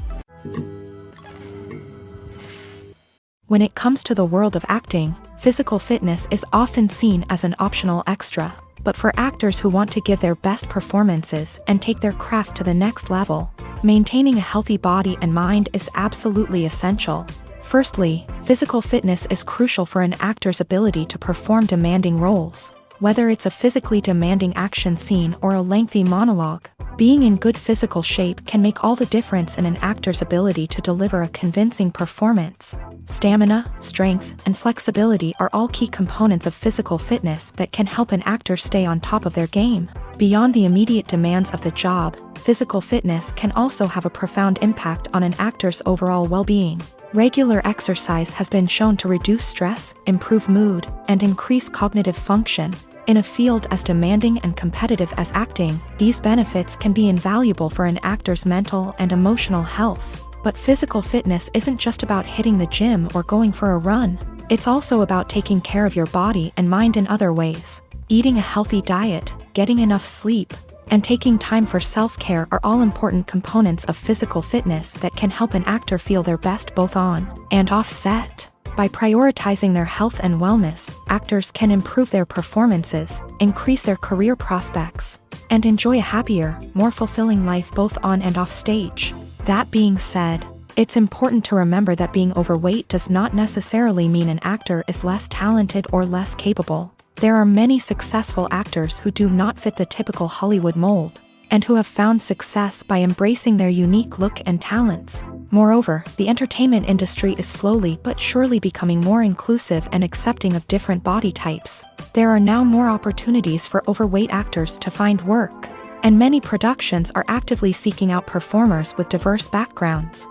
When it comes to the world of acting, physical fitness is often seen as an optional extra. But for actors who want to give their best performances and take their craft to the next level, maintaining a healthy body and mind is absolutely essential. Firstly, physical fitness is crucial for an actor's ability to perform demanding roles. Whether it's a physically demanding action scene or a lengthy monologue, being in good physical shape can make all the difference in an actor's ability to deliver a convincing performance. Stamina, strength, and flexibility are all key components of physical fitness that can help an actor stay on top of their game. Beyond the immediate demands of the job, physical fitness can also have a profound impact on an actor's overall well-being. Regular exercise has been shown to reduce stress, improve mood, and increase cognitive function. In a field as demanding and competitive as acting, these benefits can be invaluable for an actor's mental and emotional health. But physical fitness isn't just about hitting the gym or going for a run. It's also about taking care of your body and mind in other ways. Eating a healthy diet, getting enough sleep, and taking time for self-care are all important components of physical fitness that can help an actor feel their best both on and off set. By prioritizing their health and wellness, actors can improve their performances, increase their career prospects, and enjoy a happier, more fulfilling life both on and off stage. That being said, it's important to remember that being overweight does not necessarily mean an actor is less talented or less capable. There are many successful actors who do not fit the typical Hollywood mold, and who have found success by embracing their unique look and talents. Moreover, the entertainment industry is slowly but surely becoming more inclusive and accepting of different body types. There are now more opportunities for overweight actors to find work, and many productions are actively seeking out performers with diverse backgrounds.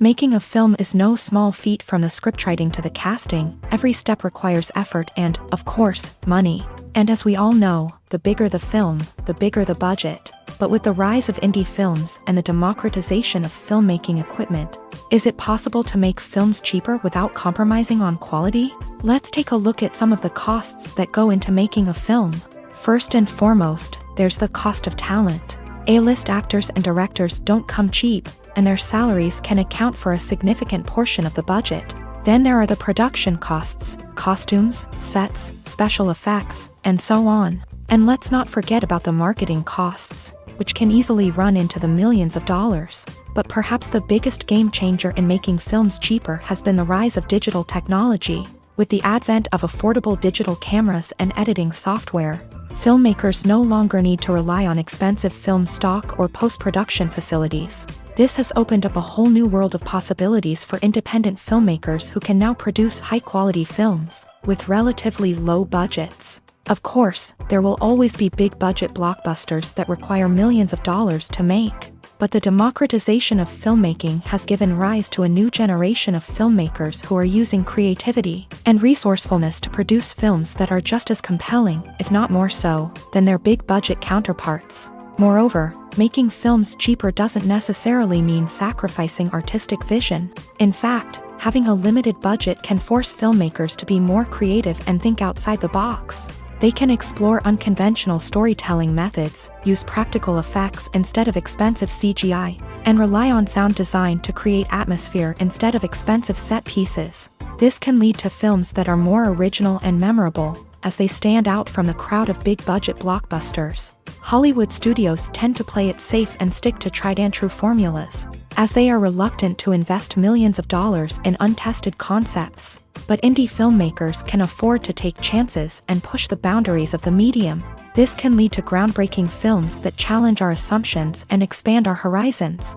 Making a film is no small feat. From the scriptwriting to the casting, every step requires effort and, of course, money. And as we all know, the bigger the film, the bigger the budget. But with the rise of indie films and the democratization of filmmaking equipment, is it possible to make films cheaper without compromising on quality? Let's take a look at some of the costs that go into making a film. First and foremost, there's the cost of talent. A-list actors and directors don't come cheap, and their salaries can account for a significant portion of the budget. Then there are the production costs, costumes, sets, special effects, and so on. And let's not forget about the marketing costs, which can easily run into the millions of dollars. But perhaps the biggest game changer in making films cheaper has been the rise of digital technology. With the advent of affordable digital cameras and editing software, filmmakers no longer need to rely on expensive film stock or post-production facilities. This has opened up a whole new world of possibilities for independent filmmakers who can now produce high-quality films with relatively low budgets. Of course, there will always be big-budget blockbusters that require millions of dollars to make. But the democratization of filmmaking has given rise to a new generation of filmmakers who are using creativity and resourcefulness to produce films that are just as compelling, if not more so, than their big-budget counterparts. Moreover, making films cheaper doesn't necessarily mean sacrificing artistic vision. In fact, having a limited budget can force filmmakers to be more creative and think outside the box. They can explore unconventional storytelling methods, use practical effects instead of expensive CGI, and rely on sound design to create atmosphere instead of expensive set pieces. This can lead to films that are more original and memorable, as they stand out from the crowd of big-budget blockbusters. Hollywood studios tend to play it safe and stick to tried-and-true formulas, as they are reluctant to invest millions of dollars in untested concepts. But indie filmmakers can afford to take chances and push the boundaries of the medium. This can lead to groundbreaking films that challenge our assumptions and expand our horizons.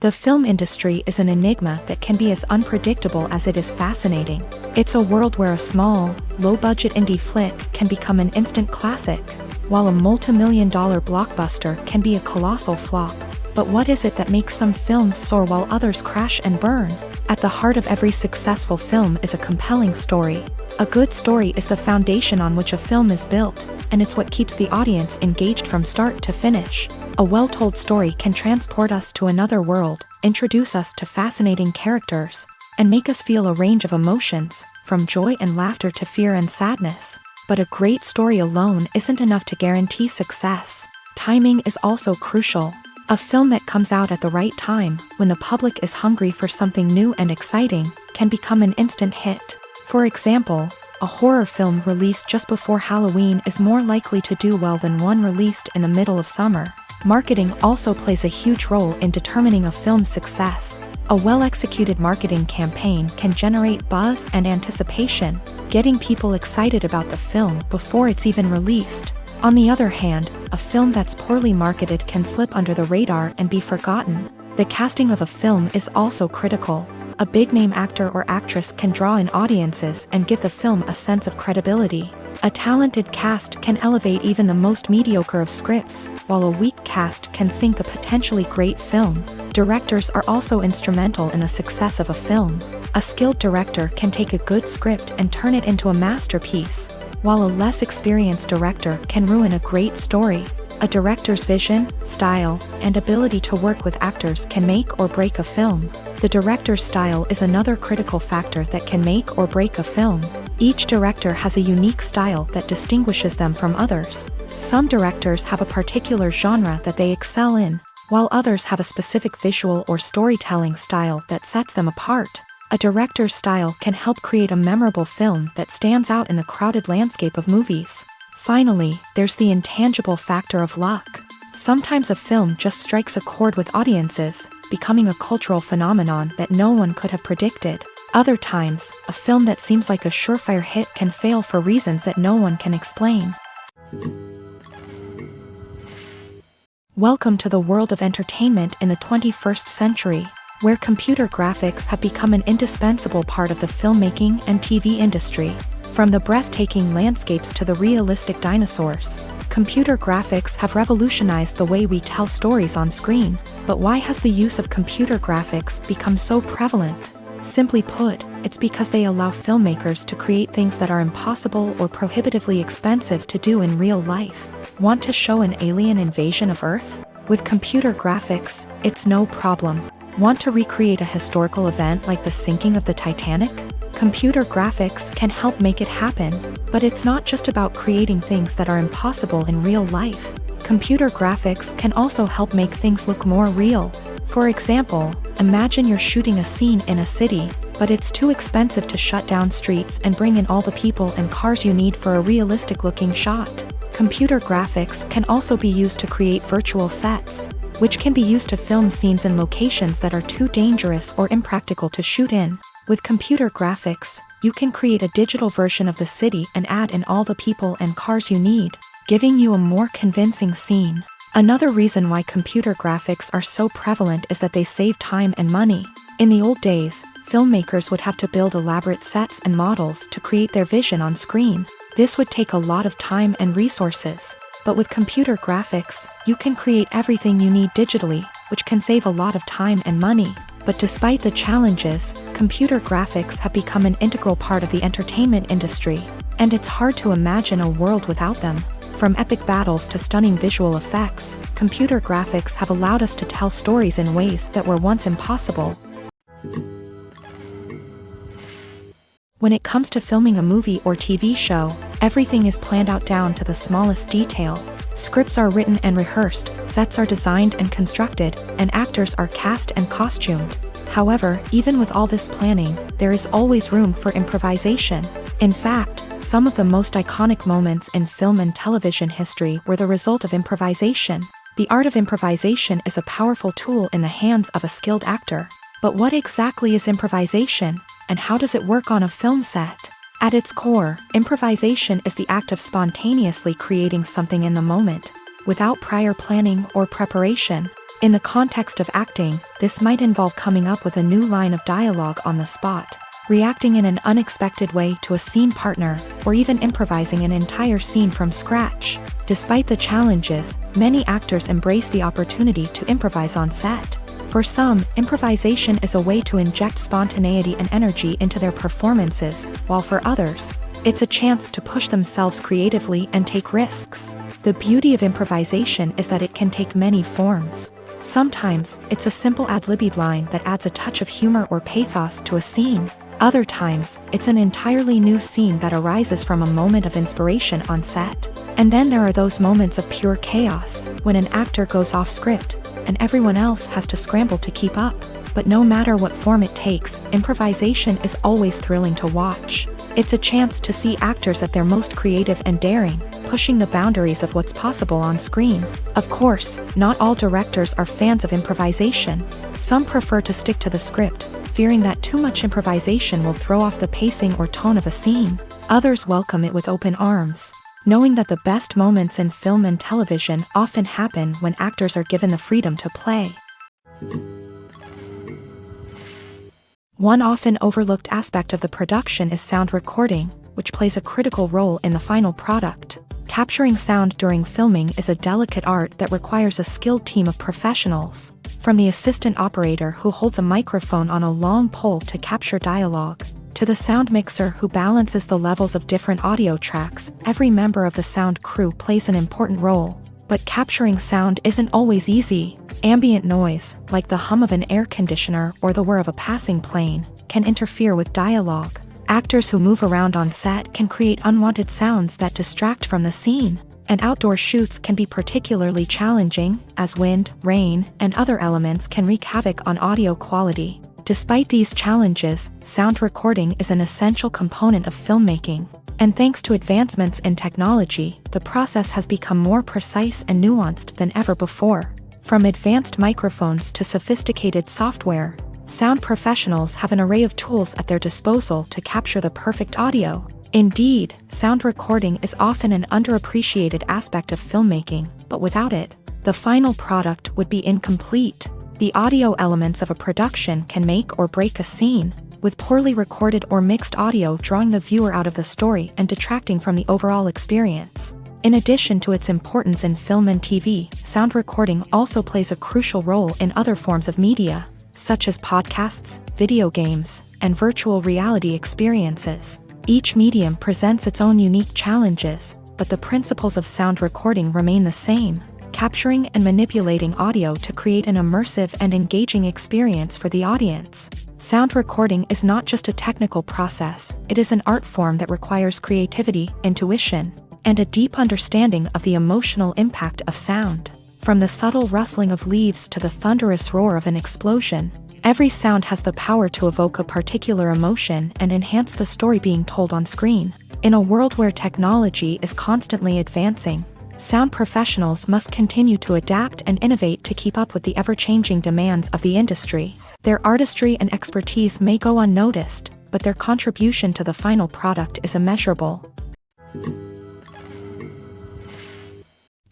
The film industry is an enigma that can be as unpredictable as it is fascinating. It's a world where a small, low-budget indie flick can become an instant classic, while a multi-million-dollar blockbuster can be a colossal flop. But what is it that makes some films soar while others crash and burn? At the heart of every successful film is a compelling story. A good story is the foundation on which a film is built, and it's what keeps the audience engaged from start to finish. A well-told story can transport us to another world, introduce us to fascinating characters, and make us feel a range of emotions, from joy and laughter to fear and sadness. But a great story alone isn't enough to guarantee success. Timing is also crucial. A film that comes out at the right time, when the public is hungry for something new and exciting, can become an instant hit. For example, a horror film released just before Halloween is more likely to do well than one released in the middle of summer. Marketing also plays a huge role in determining a film's success. A well-executed marketing campaign can generate buzz and anticipation, getting people excited about the film before it's even released. On the other hand, a film that's poorly marketed can slip under the radar and be forgotten. The casting of a film is also critical. A big-name actor or actress can draw in audiences and give the film a sense of credibility. A talented cast can elevate even the most mediocre of scripts, while a weak cast can sink a potentially great film. Directors are also instrumental in the success of a film. A skilled director can take a good script and turn it into a masterpiece, while a less experienced director can ruin a great story. A director's vision, style, and ability to work with actors can make or break a film. The director's style is another critical factor that can make or break a film. Each director has a unique style that distinguishes them from others. Some directors have a particular genre that they excel in, while others have a specific visual or storytelling style that sets them apart. A director's style can help create a memorable film that stands out in the crowded landscape of movies. Finally, there's the intangible factor of luck. Sometimes a film just strikes a chord with audiences, becoming a cultural phenomenon that no one could have predicted. Other times, a film that seems like a surefire hit can fail for reasons that no one can explain. Welcome to the world of entertainment in the 21st century, where computer graphics have become an indispensable part of the filmmaking and TV industry. From the breathtaking landscapes to the realistic dinosaurs, computer graphics have revolutionized the way we tell stories on screen. But why has the use of computer graphics become so prevalent? Simply put, it's because they allow filmmakers to create things that are impossible or prohibitively expensive to do in real life. Want to show an alien invasion of Earth? With computer graphics, it's no problem. Want to recreate a historical event like the sinking of the Titanic? Computer graphics can help make it happen. But it's not just about creating things that are impossible in real life. Computer graphics can also help make things look more real. For example, imagine you're shooting a scene in a city, but it's too expensive to shut down streets and bring in all the people and cars you need for a realistic-looking shot. Computer graphics can also be used to create virtual sets, which can be used to film scenes in locations that are too dangerous or impractical to shoot in. With computer graphics, you can create a digital version of the city and add in all the people and cars you need, giving you a more convincing scene. Another reason why computer graphics are so prevalent is that they save time and money. In the old days, filmmakers would have to build elaborate sets and models to create their vision on screen. This would take a lot of time and resources. But with computer graphics, you can create everything you need digitally, which can save a lot of time and money. But despite the challenges, computer graphics have become an integral part of the entertainment industry, and it's hard to imagine a world without them. From epic battles to stunning visual effects, computer graphics have allowed us to tell stories in ways that were once impossible. When it comes to filming a movie or TV show, everything is planned out down to the smallest detail. Scripts are written and rehearsed, sets are designed and constructed, and actors are cast and costumed. However, even with all this planning, there is always room for improvisation. In fact, some of the most iconic moments in film and television history were the result of improvisation. The art of improvisation is a powerful tool in the hands of a skilled actor. But what exactly is improvisation, and how does it work on a film set? At its core, improvisation is the act of spontaneously creating something in the moment, without prior planning or preparation. In the context of acting, this might involve coming up with a new line of dialogue on the spot, reacting in an unexpected way to a scene partner, or even improvising an entire scene from scratch. Despite the challenges, many actors embrace the opportunity to improvise on set. For some, improvisation is a way to inject spontaneity and energy into their performances, while for others, it's a chance to push themselves creatively and take risks. The beauty of improvisation is that it can take many forms. Sometimes, it's a simple ad-libbed line that adds a touch of humor or pathos to a scene. Other times, it's an entirely new scene that arises from a moment of inspiration on set. And then there are those moments of pure chaos, when an actor goes off script, and everyone else has to scramble to keep up. But no matter what form it takes, improvisation is always thrilling to watch. It's a chance to see actors at their most creative and daring, pushing the boundaries of what's possible on screen. Of course, not all directors are fans of improvisation. Some prefer to stick to the script, fearing that too much improvisation will throw off the pacing or tone of a scene. Others welcome it with open arms, knowing that the best moments in film and television often happen when actors are given the freedom to play. One often overlooked aspect of the production is sound recording, which plays a critical role in the final product. Capturing sound during filming is a delicate art that requires a skilled team of professionals. From the assistant operator who holds a microphone on a long pole to capture dialogue, to the sound mixer who balances the levels of different audio tracks, every member of the sound crew plays an important role. But capturing sound isn't always easy. Ambient noise, like the hum of an air conditioner or the whir of a passing plane, can interfere with dialogue. Actors who move around on set can create unwanted sounds that distract from the scene. And outdoor shoots can be particularly challenging, as wind, rain, and other elements can wreak havoc on audio quality. Despite these challenges, sound recording is an essential component of filmmaking. And thanks to advancements in technology, the process has become more precise and nuanced than ever before. From advanced microphones to sophisticated software, sound professionals have an array of tools at their disposal to capture the perfect audio. Indeed, sound recording is often an underappreciated aspect of filmmaking, but without it, the final product would be incomplete. The audio elements of a production can make or break a scene, with poorly recorded or mixed audio drawing the viewer out of the story and detracting from the overall experience. In addition to its importance in film and TV, sound recording also plays a crucial role in other forms of media, such as podcasts, video games, and virtual reality experiences. Each medium presents its own unique challenges, but the principles of sound recording remain the same: capturing and manipulating audio to create an immersive and engaging experience for the audience. Sound recording is not just a technical process, it is an art form that requires creativity, intuition, and a deep understanding of the emotional impact of sound. From the subtle rustling of leaves to the thunderous roar of an explosion, every sound has the power to evoke a particular emotion and enhance the story being told on screen. In a world where technology is constantly advancing, sound professionals must continue to adapt and innovate to keep up with the ever-changing demands of the industry. Their artistry and expertise may go unnoticed, but their contribution to the final product is immeasurable.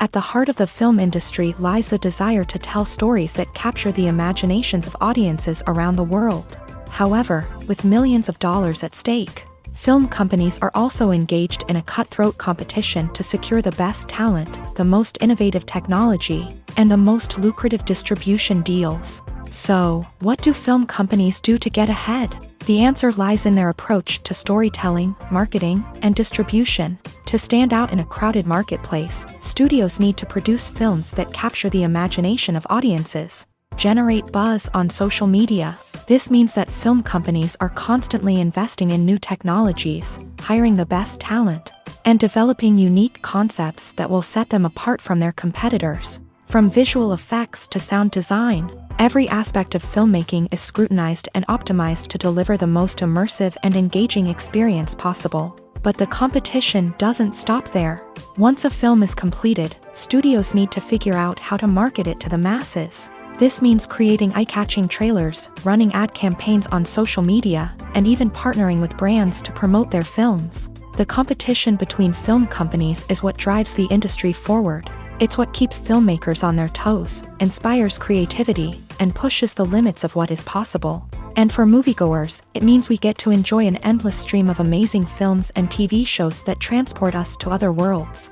At the heart of the film industry lies the desire to tell stories that capture the imaginations of audiences around the world. However, with millions of dollars at stake, film companies are also engaged in a cutthroat competition to secure the best talent, the most innovative technology, and the most lucrative distribution deals. So, what do film companies do to get ahead? The answer lies in their approach to storytelling, marketing, and distribution. To stand out in a crowded marketplace, studios need to produce films that capture the imagination of audiences, generate buzz on social media, This means that film companies are constantly investing in new technologies, hiring the best talent, and developing unique concepts that will set them apart from their competitors. From visual effects to sound design, every aspect of filmmaking is scrutinized and optimized to deliver the most immersive and engaging experience possible. But the competition doesn't stop there. Once a film is completed, studios need to figure out how to market it to the masses. This means creating eye-catching trailers, running ad campaigns on social media, and even partnering with brands to promote their films. The competition between film companies is what drives the industry forward. It's what keeps filmmakers on their toes, inspires creativity, and pushes the limits of what is possible. And for moviegoers, it means we get to enjoy an endless stream of amazing films and TV shows that transport us to other worlds.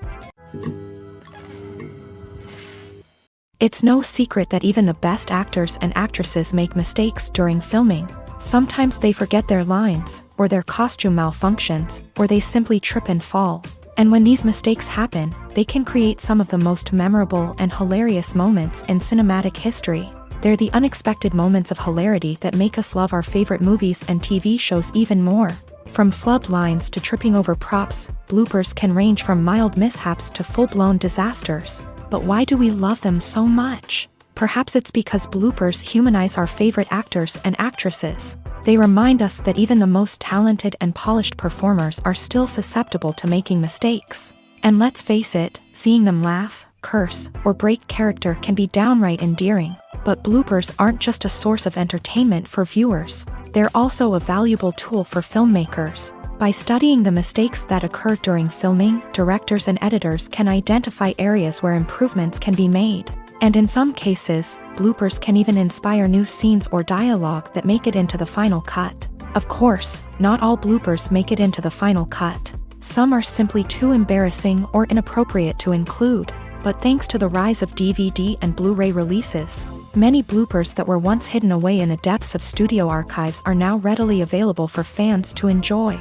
It's no secret that even the best actors and actresses make mistakes during filming. Sometimes they forget their lines, or their costume malfunctions, or they simply trip and fall. And when these mistakes happen, they can create some of the most memorable and hilarious moments in cinematic history. They're the unexpected moments of hilarity that make us love our favorite movies and TV shows even more. From flubbed lines to tripping over props, bloopers can range from mild mishaps to full-blown disasters. But why do we love them so much? Perhaps it's because bloopers humanize our favorite actors and actresses. They remind us that even the most talented and polished performers are still susceptible to making mistakes. And let's face it, seeing them laugh, curse, or break character can be downright endearing. But bloopers aren't just a source of entertainment for viewers. They're also a valuable tool for filmmakers. By studying the mistakes that occur during filming, directors and editors can identify areas where improvements can be made. And in some cases, bloopers can even inspire new scenes or dialogue that make it into the final cut. Of course, not all bloopers make it into the final cut. Some are simply too embarrassing or inappropriate to include. But thanks to the rise of DVD and Blu-ray releases, many bloopers that were once hidden away in the depths of studio archives are now readily available for fans to enjoy.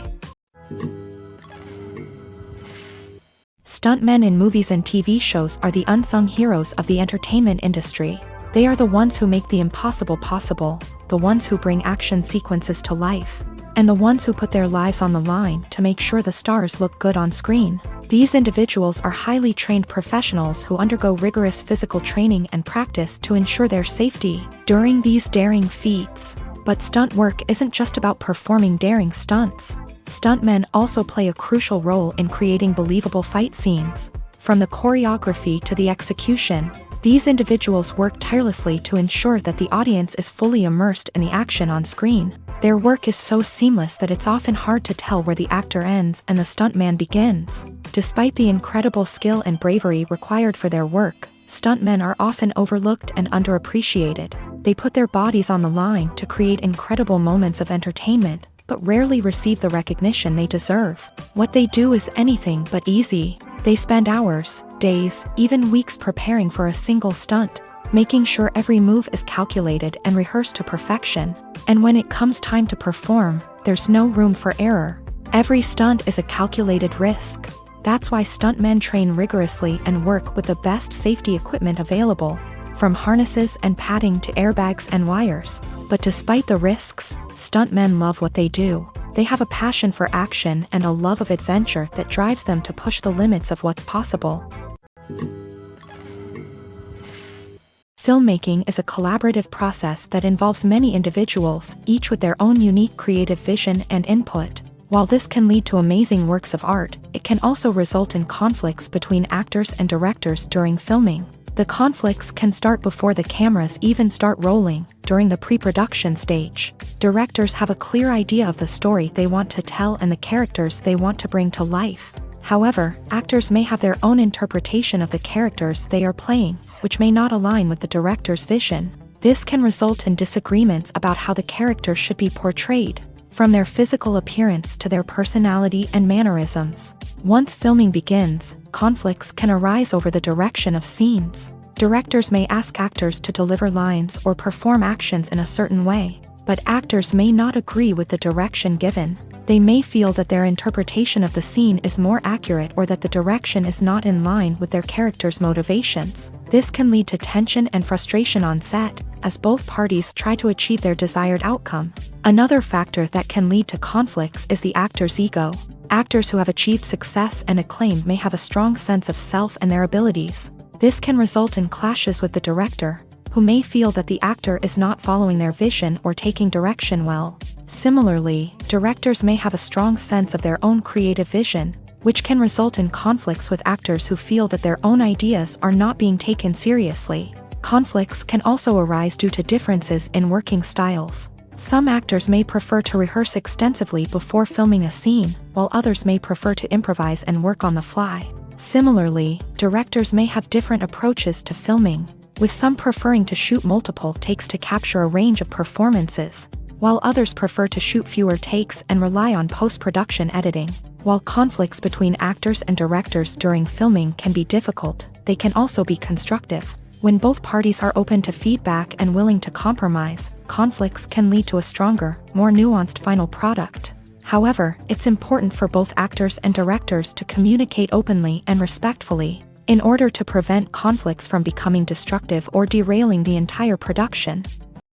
Stuntmen in movies and TV shows are the unsung heroes of the entertainment industry. They are the ones who make the impossible possible, the ones who bring action sequences to life, and the ones who put their lives on the line to make sure the stars look good on screen. These individuals are highly trained professionals who undergo rigorous physical training and practice to ensure their safety during these daring feats. But stunt work isn't just about performing daring stunts. Stuntmen also play a crucial role in creating believable fight scenes. From the choreography to the execution, these individuals work tirelessly to ensure that the audience is fully immersed in the action on screen. Their work is so seamless that it's often hard to tell where the actor ends and the stuntman begins. Despite the incredible skill and bravery required for their work, stuntmen are often overlooked and underappreciated. They put their bodies on the line to create incredible moments of entertainment, but rarely receive the recognition they deserve. What they do is anything but easy. They spend hours, days, even weeks preparing for a single stunt, making sure every move is calculated and rehearsed to perfection. And when it comes time to perform, there's no room for error. Every stunt is a calculated risk. That's why stuntmen train rigorously and work with the best safety equipment available, from harnesses and padding to airbags and wires. But despite the risks, stuntmen love what they do. They have a passion for action and a love of adventure that drives them to push the limits of what's possible. Filmmaking is a collaborative process that involves many individuals, each with their own unique creative vision and input. While this can lead to amazing works of art, it can also result in conflicts between actors and directors during filming. The conflicts can start before the cameras even start rolling, during the pre-production stage. Directors have a clear idea of the story they want to tell and the characters they want to bring to life. However, actors may have their own interpretation of the characters they are playing, which may not align with the director's vision. This can result in disagreements about how the character should be portrayed, from their physical appearance to their personality and mannerisms. Once filming begins, conflicts can arise over the direction of scenes. Directors may ask actors to deliver lines or perform actions in a certain way, but actors may not agree with the direction given. They may feel that their interpretation of the scene is more accurate or that the direction is not in line with their character's motivations. This can lead to tension and frustration on set, as both parties try to achieve their desired outcome. Another factor that can lead to conflicts is the actor's ego. Actors who have achieved success and acclaim may have a strong sense of self and their abilities. This can result in clashes with the director, who may feel that the actor is not following their vision or taking direction well. Similarly, directors may have a strong sense of their own creative vision, which can result in conflicts with actors who feel that their own ideas are not being taken seriously. Conflicts can also arise due to differences in working styles. Some actors may prefer to rehearse extensively before filming a scene, while others may prefer to improvise and work on the fly. Similarly, directors may have different approaches to filming, with some preferring to shoot multiple takes to capture a range of performances, while others prefer to shoot fewer takes and rely on post-production editing. While conflicts between actors and directors during filming can be difficult, they can also be constructive. When both parties are open to feedback and willing to compromise, conflicts can lead to a stronger, more nuanced final product. However, it's important for both actors and directors to communicate openly and respectfully, in order to prevent conflicts from becoming destructive or derailing the entire production.